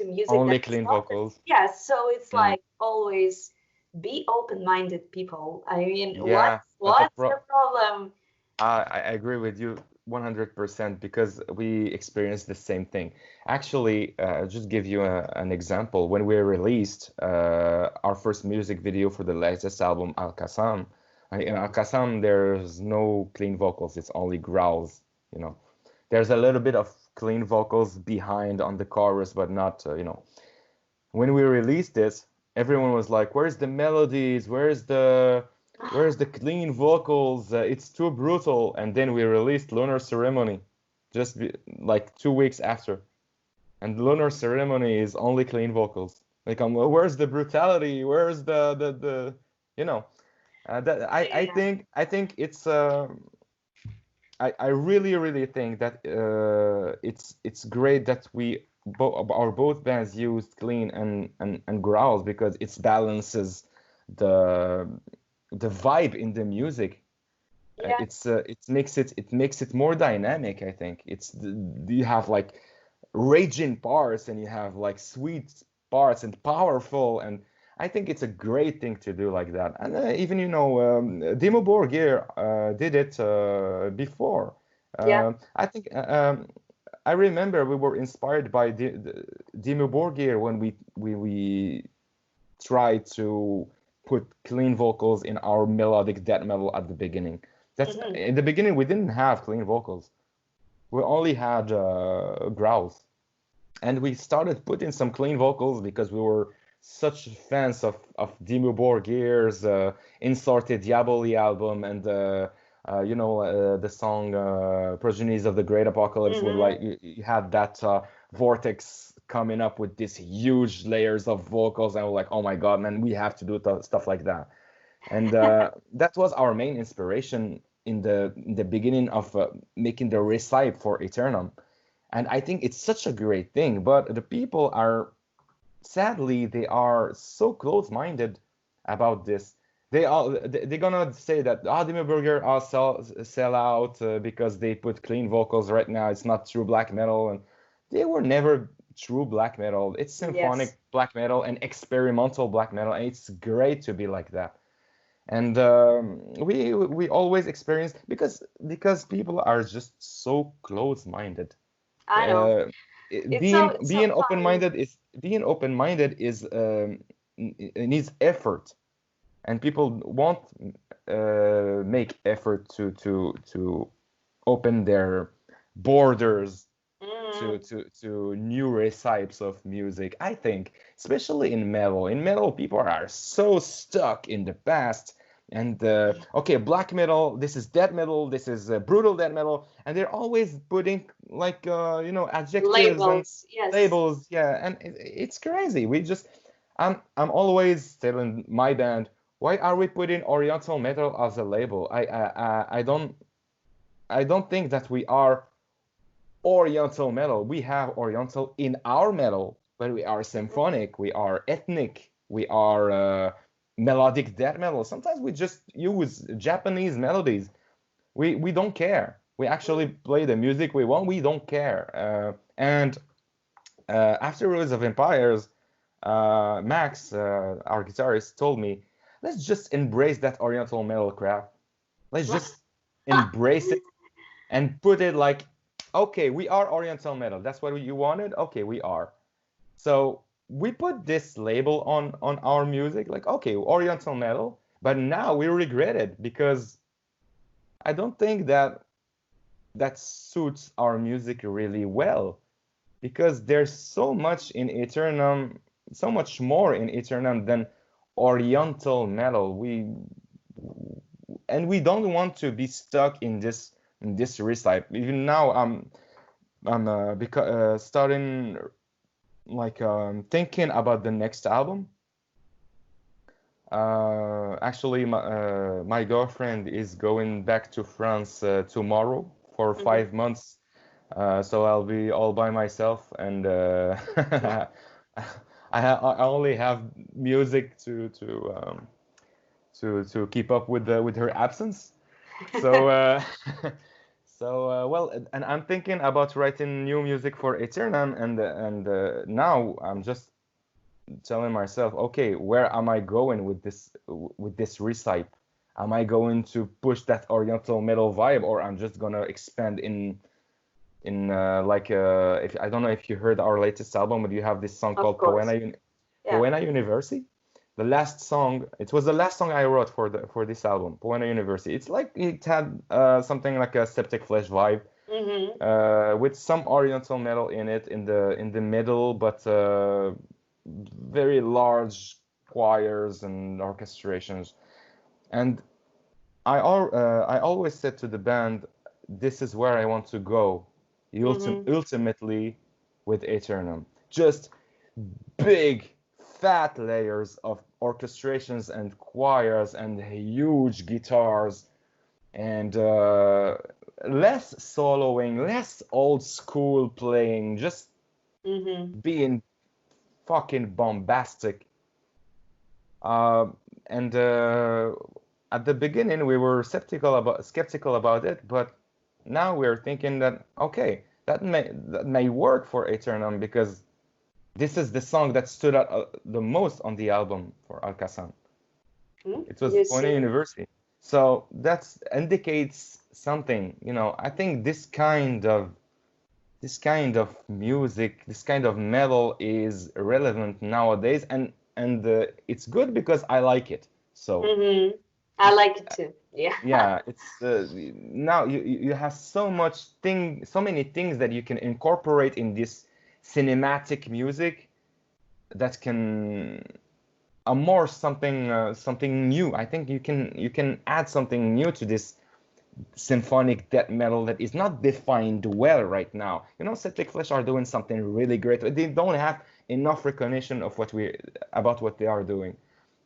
music that Only is clean not. vocals. Yes, so it's Mm. like always be open-minded, people. I mean, Yeah, but what's your problem? I agree with you 100% because we experienced the same thing. Actually, just give you an example. When we released our first music video for the latest album, Al Qassam, in Al Qassam, there's no clean vocals, it's only growls, you know. There's a little bit of clean vocals behind on the chorus, but not. When we released this, everyone was like, "Where's the melodies? Where's the clean vocals? It's too brutal." And then we released Lunar Ceremony, like 2 weeks after, and Lunar Ceremony is only clean vocals. Like, where's the brutality? Where's the you know? That Yeah, I think I really really think that it's great that our both bands used clean and growls because it balances the the vibe in the music. yeah, It makes it more dynamic. I think you have like raging parts and you have like sweet parts and powerful, and I think it's a great thing to do like that. And even Dimmu Borgir did it before. yeah. I think I remember we were inspired by Dimmu Borgir when we tried to put clean vocals in our melodic death metal at the beginning. That's Hmm. in the beginning we didn't have clean vocals. We only had growls, and we started putting some clean vocals because we were such fans of Dimmu Borgir's Insorte Diaboli album and the song Progenies of the Great Apocalypse, where Hmm. like you had that vortex coming up with these huge layers of vocals, and we're like, oh my god, man, we have to do stuff like that. And that was our main inspiration in the beginning of making the recipe for Aeternam. And I think it's such a great thing, but the people are, sadly, they are so close-minded about this. They're gonna say that Dimmu Borgir are sell out because they put clean vocals right now. It's not true black metal, and they were never true black metal. It's Yes, symphonic black metal and experimental black metal, and it's great to be like that. And we always experience because people are just so close-minded. I know. uh, It's so being it's so being funny. open-minded is it needs effort, and people won't make effort to open their borders Mm, to new types of music. I think, especially in metal. In metal, people are so stuck in the past. And okay, black metal. This is death metal. This is brutal death metal, and they're always putting like adjectives and labels, yes. labels. Yeah, and it's crazy. I'm always telling my band, why are we putting oriental metal as a label? I don't think that we are oriental metal. We have oriental in our metal, but we are Mhm. symphonic, we are ethnic, we are melodic death metal. Sometimes we just use Japanese melodies. We don't care. We actually Mm. play the music we want. We don't care. And after Rose of Empires, Max, our guitarist, told me, let's just embrace that Oriental metal crap. Let's just embrace it and put it like, okay, we are Oriental metal. That's what you wanted? Okay, we are. So we put this label on our music, like, okay, Oriental metal, but now we regret it because I don't think that suits our music really well because there's so much in Aeternam, so much more in Aeternam than Oriental metal. We don't want to be stuck in this recipe. Even now, I'm starting like thinking about the next album. Actually, my girlfriend is going back to France tomorrow for 5 months, so I'll be all by myself, and I only have music to keep up with her absence. So well, and I'm thinking about writing new music for Aeternam, and now I'm just telling myself, okay, where am I going with this recipe? Am I going to push that Oriental metal vibe, or I'm just gonna expand in if I don't know if you heard our latest album, but you have this song Of called course. Yeah. Poena Universi. The last song, it was the last song I wrote for this album, Poena Universi. It's like it had something like a Septic Flesh vibe, with some Oriental metal in it in the middle, but very large choirs and orchestrations. And I always said to the band, this is where I want to go, ultimately, with Aeternam. Just big, fat layers of orchestrations and choirs and huge guitars and less soloing, less old school playing, just being fucking bombastic. And at the beginning we were skeptical about it, but now we're thinking that okay, that may work for Aeternam because this is the song that stood out the most on the album for Al-Kassan. It was Poena Universi. So that indicates something, you know. I think this kind of music, this kind of metal is relevant nowadays, and it's good because I like it. So I like it too. Yeah. Yeah, it's now you have so many things that you can incorporate in this cinematic music that can more something new. I think you can add something new to this symphonic death metal that is not defined well right now. You know, Septic Flesh are doing something really great. They don't have enough recognition of about what they are doing.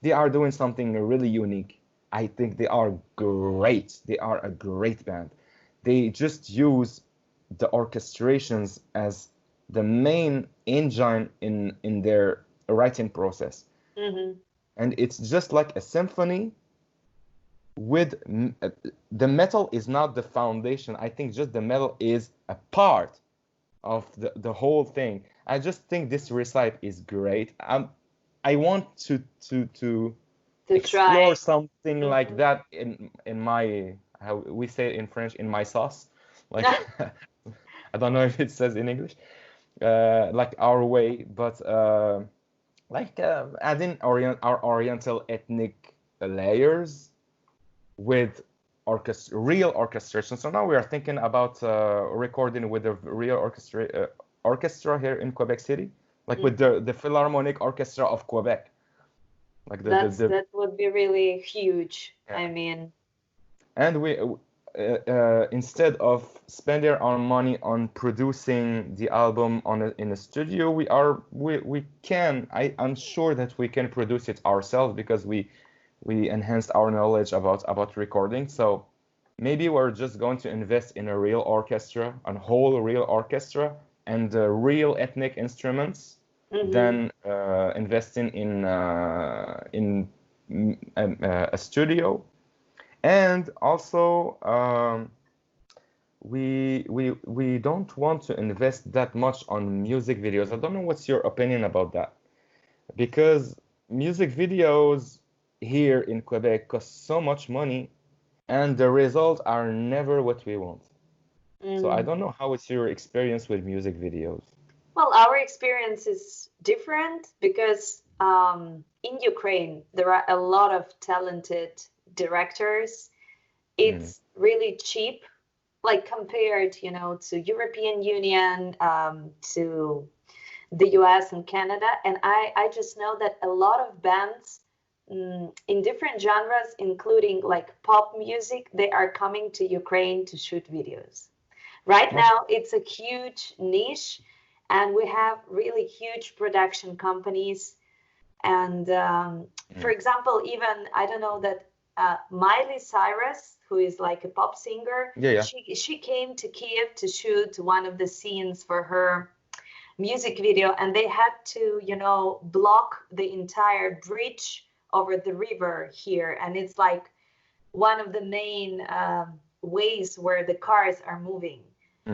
They are doing something really unique. I think they are great. They are a great band. They just use the orchestrations as the main engine in their writing process. And it's just like a symphony with the metal is not the foundation. I think just the metal is a part of the whole thing. I just think this recipe is great. I want to explore try something like that in my, how we say it in French, in my sauce. Like I don't know if it says in English, like our way, but adding our Oriental ethnic layers with real orchestration. So now we are thinking about recording with a real orchestra here in Quebec City, like with the Philharmonic Orchestra of Quebec. Like that would be really huge. Yeah. I mean, and we instead of spending our money on producing the album in a studio, I'm sure that we can produce it ourselves because we enhanced our knowledge about recording. So maybe we're just going to invest in a real orchestra, a whole real orchestra, and real ethnic instruments, than investing in a studio. And also, we don't want to invest that much on music videos. I don't know what's your opinion about that, because music videos here in Quebec cost so much money, and the results are never what we want. So I Mm. don't know how it's your experience with music videos. Well, our experience is different because in Ukraine there are a lot of talented directors. Mm. It's really cheap, like compared, to European Union, to the US and Canada. And I just know that a lot of bands in different genres, including like pop music, they are coming to Ukraine to shoot videos. Right Okay. now, it's a huge niche, and we have really huge production companies. And for Mm. example, even I don't know that Miley Cyrus, who is like a pop singer, Yeah, yeah. she came to Kiev to shoot one of the scenes for her music video, and they had to, block the entire bridge over the river here, and it's like one of the main ways where the cars are moving.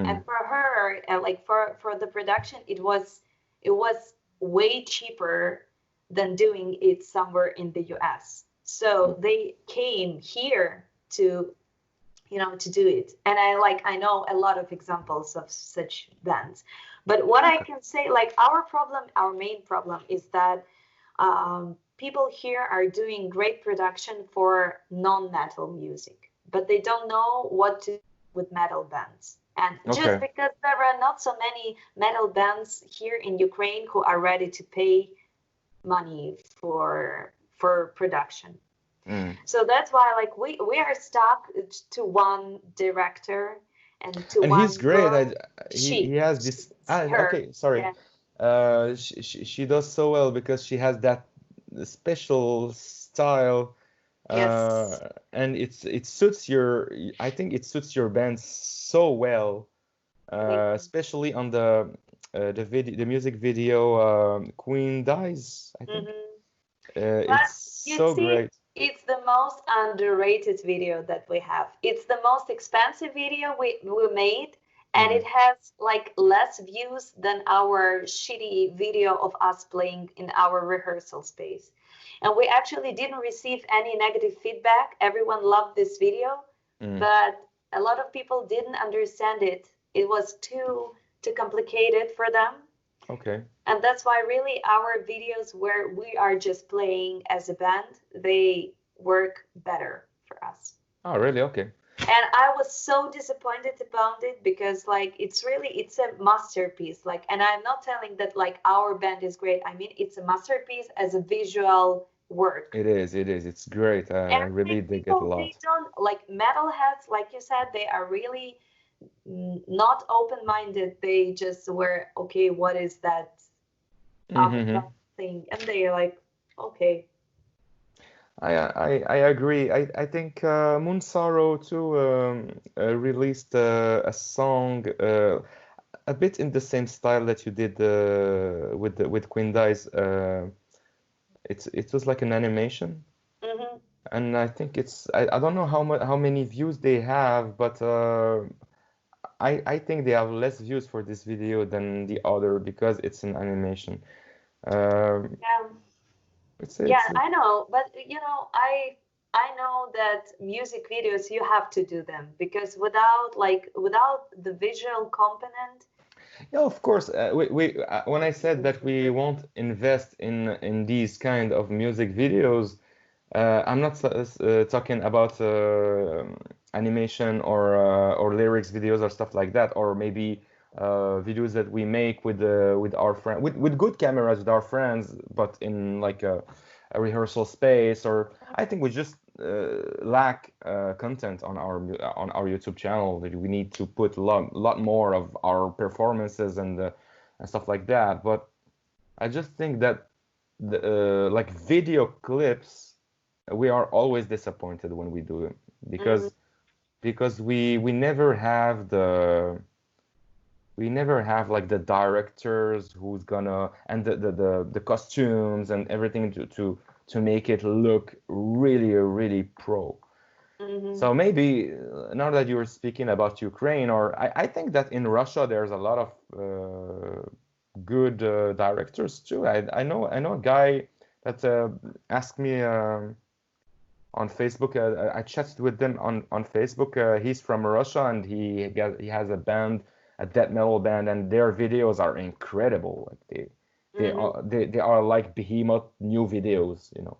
And Mm. for her, like for the production, it was way cheaper than doing it somewhere in the US. So they came here to to do it. And I know a lot of examples of such bands. But what I Okay. can say, like our main problem is that people here are doing great production for non-metal music, but they don't know what to do with metal bands. And just Okay. because there are not so many metal bands here in Ukraine who are ready to pay money for production. Mm. So that's why like we are stuck to one director and to And he's one great. girl. He has this. Ah, Her, okay, sorry. yeah, She does so well because she has that special style, yes, and it suits your. I think it suits your band so well, thank you. especially on the music video. Queen Dies, I think. Hmm. It's But you so see, great. it's the most underrated video that we have. It's the most expensive video we made, and Mm. it has like less views than our shitty video of us playing in our rehearsal space. And we actually didn't receive any negative feedback. Everyone loved this video, Mm. but a lot of people didn't understand it. It was too complicated for them, Okay. and that's why really our videos where we are just playing as a band, they work better for us. Oh, really? Okay. And I was so disappointed about it because like it's a masterpiece. Like, and I'm not telling that like our band is great. I mean, it's a masterpiece as a visual work. It is. It is. It's great. I And I really think dig it a people, they lot. don't like metalheads, like you said, they are really not open-minded. They just were, okay, what is that Mm-hmm. thing? And they're like, okay. I agree. I think Moon Sorrow too released a song a bit in the same style that you did with Queen Dice. It was like an animation, Hmm. and I think I don't know how many views they have, but I think they have less views for this video than the other because it's an animation. Um, Yeah, yeah, it's I know, but I know that music videos you have to do them because without the visual component. Yeah, of course. When I said that we won't invest in these kind of music videos, I'm not talking about animation or lyrics videos or stuff like that, or maybe videos that we make with our friend with good cameras with our friends, but in like a rehearsal space. Or I think we just lack content on our YouTube channel. That we need to put a lot more of our performances and stuff like that. But I just think that like video clips, we are always disappointed when we do them Mhm. because we never have like the directors who's gonna and the costumes and everything to make it look really really pro. Mm-hmm. So maybe now that you were speaking about Ukraine, or I think that in Russia there's a lot of good directors too. I know a guy that asked me on Facebook. I chatted with them on Facebook. He's from Russia and he has a band, a death metal band, and their videos are incredible. Like Mm-hmm. they are like behemoth new videos, you know.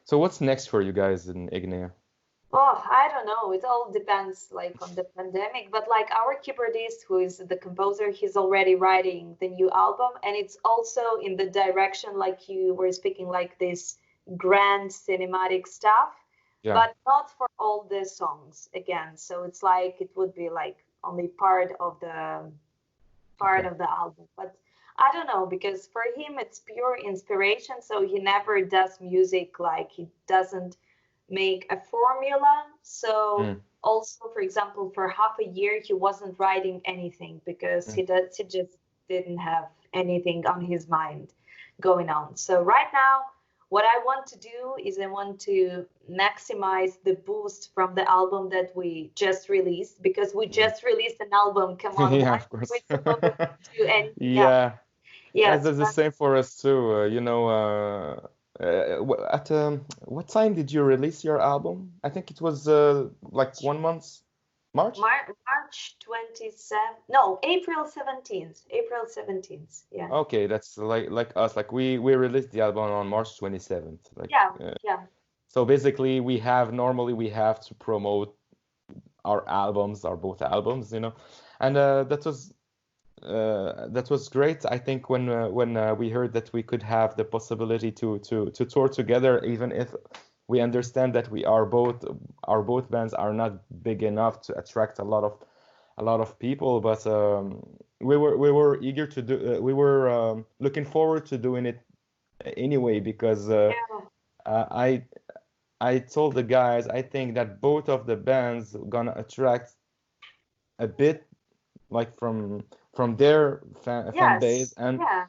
So what's next for you guys in Ignea? Oh, I don't know. It all depends like on the pandemic, but like our keyboardist who is the composer, he's already writing the new album and it's also in the direction like you were speaking like this grand cinematic stuff, Yeah. but not for all the songs again. So it's like it would be like only part Okay. of the album. But I don't know because for him it's pure inspiration, so he never does music like he doesn't make a formula. So Mm, also, for example, for half a year he wasn't writing anything because mm, he just didn't have anything on his mind going on. So right now, what I want to do is I want to maximize the boost from the album that we just released because we yeah. just released an album. Come on, Yeah, why of are we course. supposed to do anything else? Yeah. Yes, That's the same for us too. At what time did you release your album? I think it was like 1 month, March? March 27th. No, April 17th. April 17th. Yeah. Okay, that's like us. Like we released the album on March 27th. Yeah. Yeah. So basically we have to promote our albums, our both albums, you know. And that was great. I think when we heard that we could have the possibility to tour together, even if we understand that our both bands are not big enough to attract a lot of people, but we were eager to do. We were looking forward to doing it anyway because Yeah. uh, I I told the guys I think that both of the bands gonna attract a bit like from their fan base, Yes. and Yeah.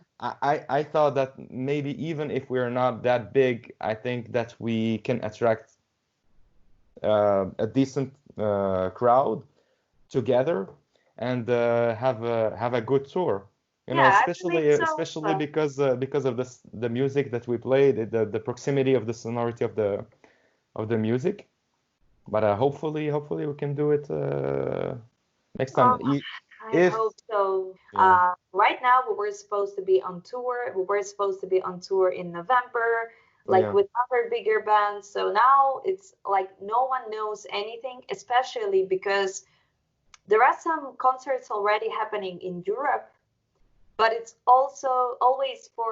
I thought that maybe even if we're not that big, I think that we can attract a decent crowd together and have a good tour. You know, Yeah. I believe so. especially because of the music that we played, the proximity of the sonority of the music. But hopefully we can do it next time. Oh, I If hope so. yeah. Right now, we were supposed to be on tour. We were supposed to be on tour in November, like Yeah. with other bigger bands. So now it's like no one knows anything, especially because there are some concerts already happening in Europe, but it's also always for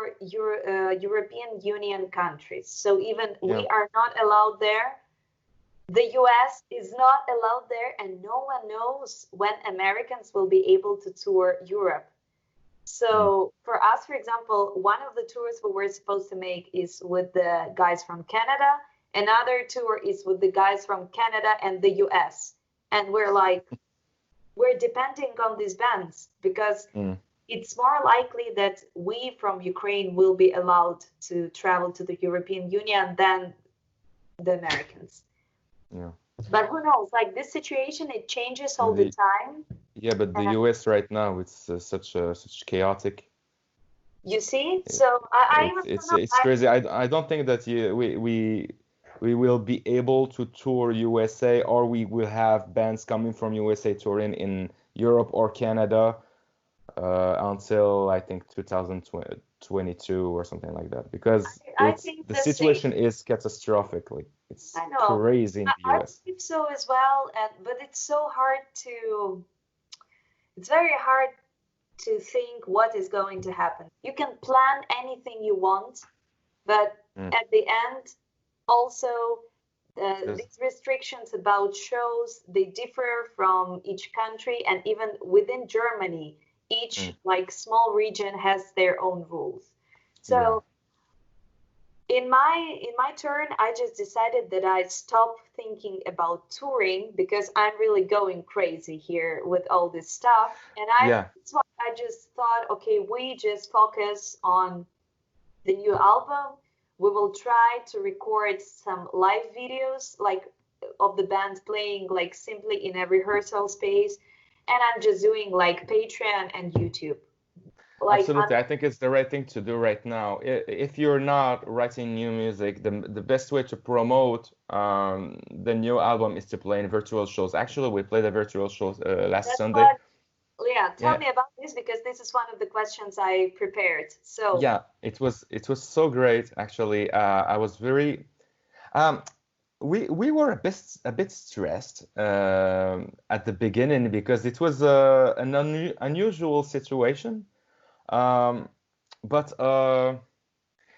European Union countries. So even Yeah. we are not allowed there. The US is not allowed there, and no one knows when Americans will be able to tour Europe. Mm. So for us, for example, one of the tours we were supposed to make is with the guys from Canada. Another tour is with the guys from Canada and the US. And we're like, we're depending on these bands because Mm. it's more likely that we from Ukraine will be allowed to travel to the European Union than the Americans. Yeah. But who knows? Like this situation, it changes all And the the time. Yeah, but the And US right now it's such chaotic. you see, It, so I even don't know. it's crazy. I don't think that we will be able to tour USA, or we will have bands coming from USA touring in Europe or Canada until I think 2022 or something like that, because I it's think the the same. situation is catastrophic. Like it's I know. crazy in the I US. believe so as well. And but it's so hard to. It's very hard to think what is going to happen. You can plan anything you want, but Mm. at the end, also There's, these restrictions about shows they differ from each country, and even within Germany, each mm, like small region has their own rules. yeah, So in my turn, I just decided that I stop thinking about touring because I'm really going crazy here with all this stuff. And yeah, that's why I just thought, okay, we just focus on the new album. We will try to record some live videos, like of the band playing like simply in a rehearsal space, and I'm just doing like Patreon and YouTube. Like Absolutely, I think it's the right thing to do right now. If you're not writing new music, the best way to promote the new album is to play in virtual shows. Actually, we played a virtual show last that's Sunday. what, yeah, tell Yeah, me about this because this is one of the questions I prepared. So, yeah, it was so great. Actually, I was very um, we were a bit stressed at the beginning because it was an unusual situation. Um, but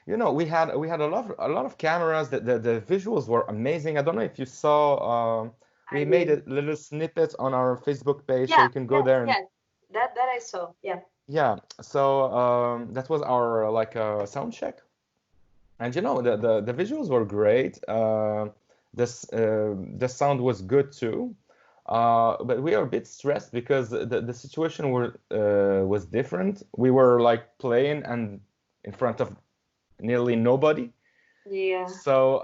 we had a lot of cameras. The visuals were amazing. I don't know if you saw. I We made did. a little snippet on our Facebook page, so Yeah, you can go yes, there and yes. That I saw. Yeah. yeah. So that was our like sound check, and the visuals were great. The sound was good too. But we are a bit stressed because the situation was different. We were like playing and in front of nearly nobody. Yeah. So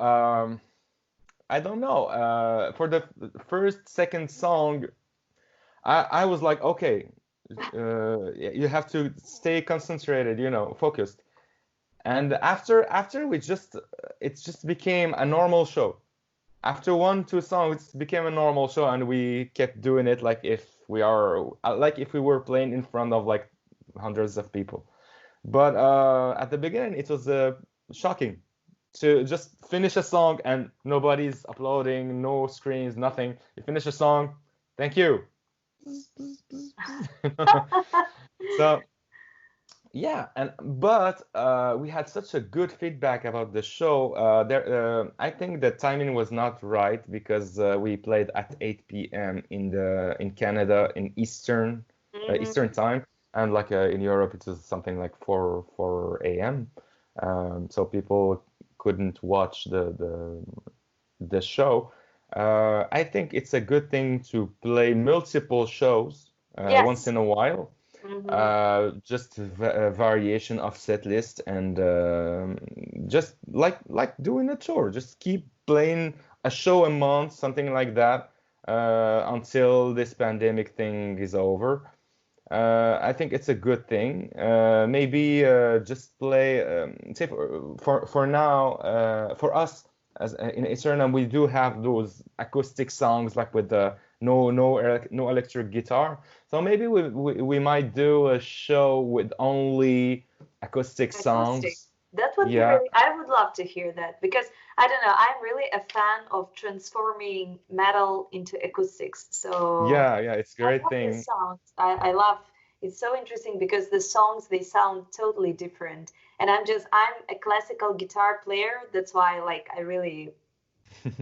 I don't know. For the first, second song, I was like, okay, you have to stay concentrated, focused. And after it just became a normal show. After one, two songs, it became a normal show, and we kept doing it like if we were playing in front of like hundreds of people. But at the beginning, it was shocking to just finish a song and nobody's uploading, no screens, nothing. You finish a song, thank you. So yeah, but we had such a good feedback about the show. I think the timing was not right because we played at 8 p.m. in Canada in Eastern Hmm. time, and like in Europe it was something like 4 a.m. So people couldn't watch the show. I think it's a good thing to play multiple shows once Yes. in a while, Hmm. just a variation of set list and just like doing a tour. Just keep playing a show a month, something like that, until this pandemic thing is over. I think it's a good thing. Maybe just play, say for now, for us as in Aeternam, we do have those acoustic songs like with the no electric guitar. So maybe we might do a show with only acoustic Acoustic. songs. That would be Yeah, really, I would love to hear that because I don't know, I'm really a fan of transforming metal into acoustics. So yeah, yeah. It's a I great love the thing. sounds. I love it's so interesting because the songs they sound totally different. And I'm a classical guitar player. That's why like I really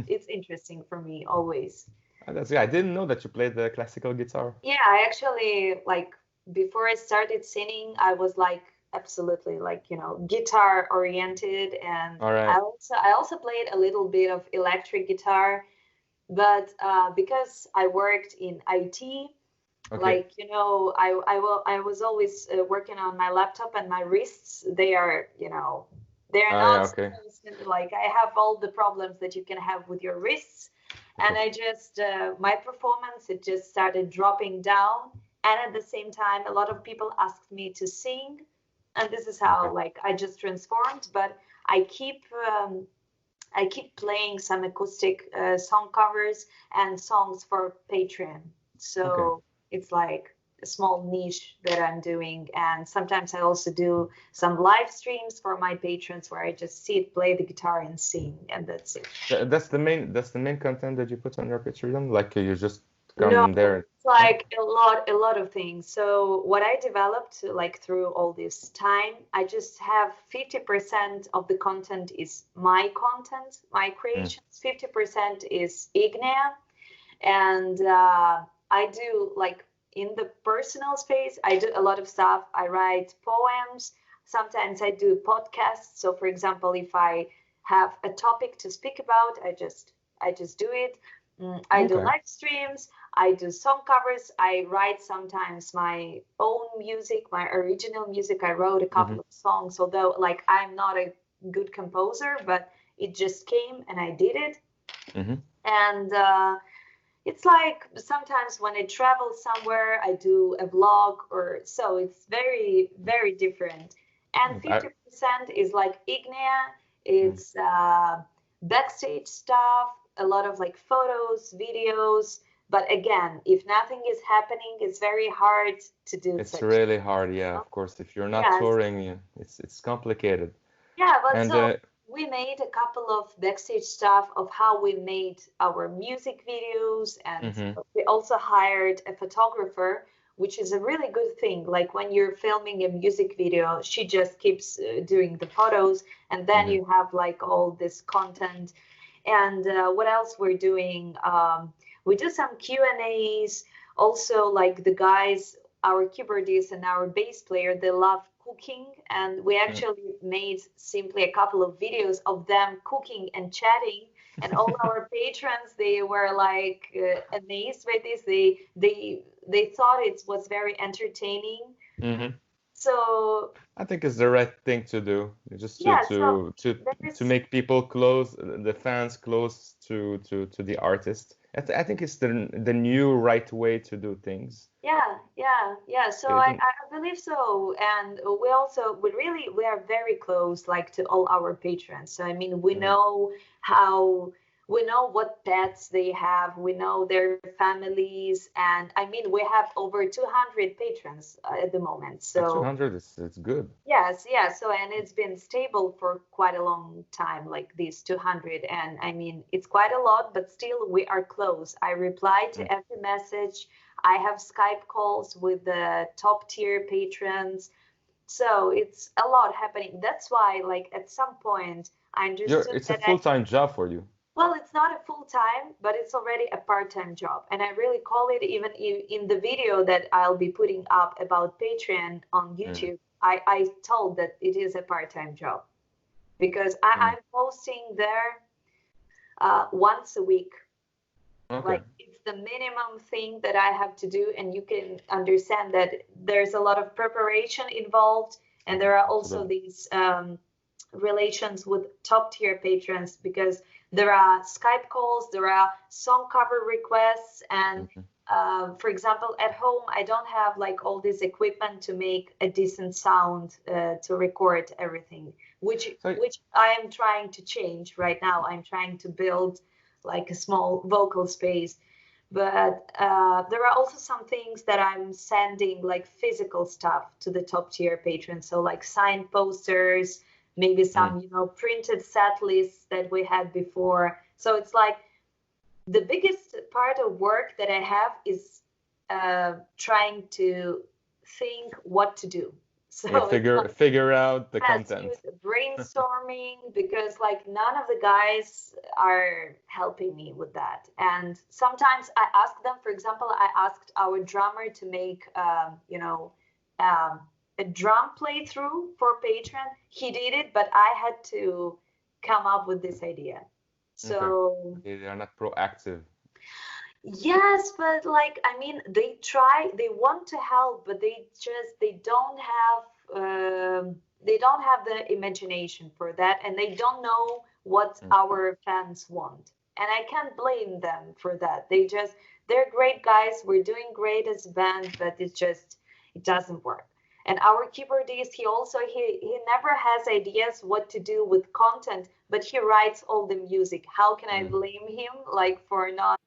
it's interesting for me always. That's yeah. I didn't know that you played the classical guitar. Yeah, I actually like before I started singing, I was like absolutely like, guitar oriented and All right. I also played a little bit of electric guitar, but because I worked in IT, Okay. like, I was always working on my laptop and my wrists, they're Oh yeah. not Okay. like I have all the problems that you can have with your wrists. And Okay. I just, my performance, it just started dropping down. And at the same time, a lot of people asked me to sing. And this is how, Okay. like, I just transformed. But I keep, um, I keep playing some acoustic song covers and songs for Patreon. Okay. So it's like a small niche that I'm doing. And sometimes I also do some live streams for my patrons where I just sit, play the guitar, and sing, and that's it. That's the main content that you put on your Patreon. Like you just No, come there. it's No? like a lot of things. So what I developed like through all this time, I just have 50% of the content is my content, my Mm. creations. 50% is IGNEA, and I do like in the personal space, I do a lot of stuff. I write poems. Sometimes I do podcasts. So for example, if I have a topic to speak about, I just do it. I do Okay. live streams. I do song covers. I write sometimes my own music, my original music. I wrote a Hmm. couple of songs, although like I'm not a good composer, but it just came and I did it. Hmm. And it's like sometimes when I travel somewhere, I do a vlog or so. It's very, very different. And I, 50% is like IGNEA. mm, It's backstage stuff, a lot of like photos, videos. But again, if nothing is happening, it's very hard to do it's such. really hard, yeah, of course. If you're not Yes. touring, yeah, it's complicated. Yeah, but And so we made a couple of backstage stuff of how we made our music videos, and mhm, we also hired a photographer, which is a really good thing. Like when you're filming a music video, she just keeps doing the photos, and then mhm. you have like all this content. And what else we're doing? We do some Q&As. Also, like the guys, our keyboardist and our bass player, they love cooking, and we Mm. actually made simply a couple of videos of them cooking and chatting. And all our patrons, they were like amazed by this. They thought it was very entertaining. Mhm. So I think it's the right thing to do, just yeah, so there to is. make people close, the fans close to the artist. I think it's the new right way to do things. Yeah. So Even I believe so. And we also, we are very close, like to all our patrons. So, I mean, mm, how, we know what pets they have, we know their families. And I mean, we have over 200 patrons at the moment. So, 200 is it's good. yes, yeah. So, and it's been stable for quite a long time, like these 200. And I mean, it's quite a lot, but still we are close. I reply Mm. to every message. I have Skype calls with the top tier patrons. So it's a lot happening. That's why, like, at some point, I understood It's a that I, full-time job for you. well, it's not a full time, but it's already a part-time job. And I really call it, even in the video that I'll be putting up about Patreon on Mm, YouTube, I told that it is a part-time job because mm. I'm posting there once a week. Okay. Like it's the minimum thing that I have to do, and you can understand that there's a lot of preparation involved, and there are also Absolutely. these relations with top tier patrons because there are Skype calls, there are song cover requests, and Mhm. for example, at home I don't have like all this equipment to make a decent sound to record everything, So which I am trying to change right now. I'm trying to build like a small vocal space. But there are also some things that I'm sending, like physical stuff, to the top tier patrons. So like signed posters, maybe mm, some, printed set lists that we had before. So it's like the biggest part of work that I have is trying to think what to do. yeah, So it's like, figure out the yes, content. use brainstorming because like none of the guys are helping me with that. And sometimes I ask them, for example, I asked our drummer to make, um, a drum playthrough for Patreon. He did it, but I had to come up with this idea. Okay. So They are not proactive. yes, but like I mean, they want to help, but they don't have the imagination for that, and they don't know what Mm. our fans want. And I can't blame them for that. They're great guys. We're doing great as a band, but it doesn't work. And our keyboardist, he never has ideas what to do with content, but he writes all the music. How can I Mm. blame him like for not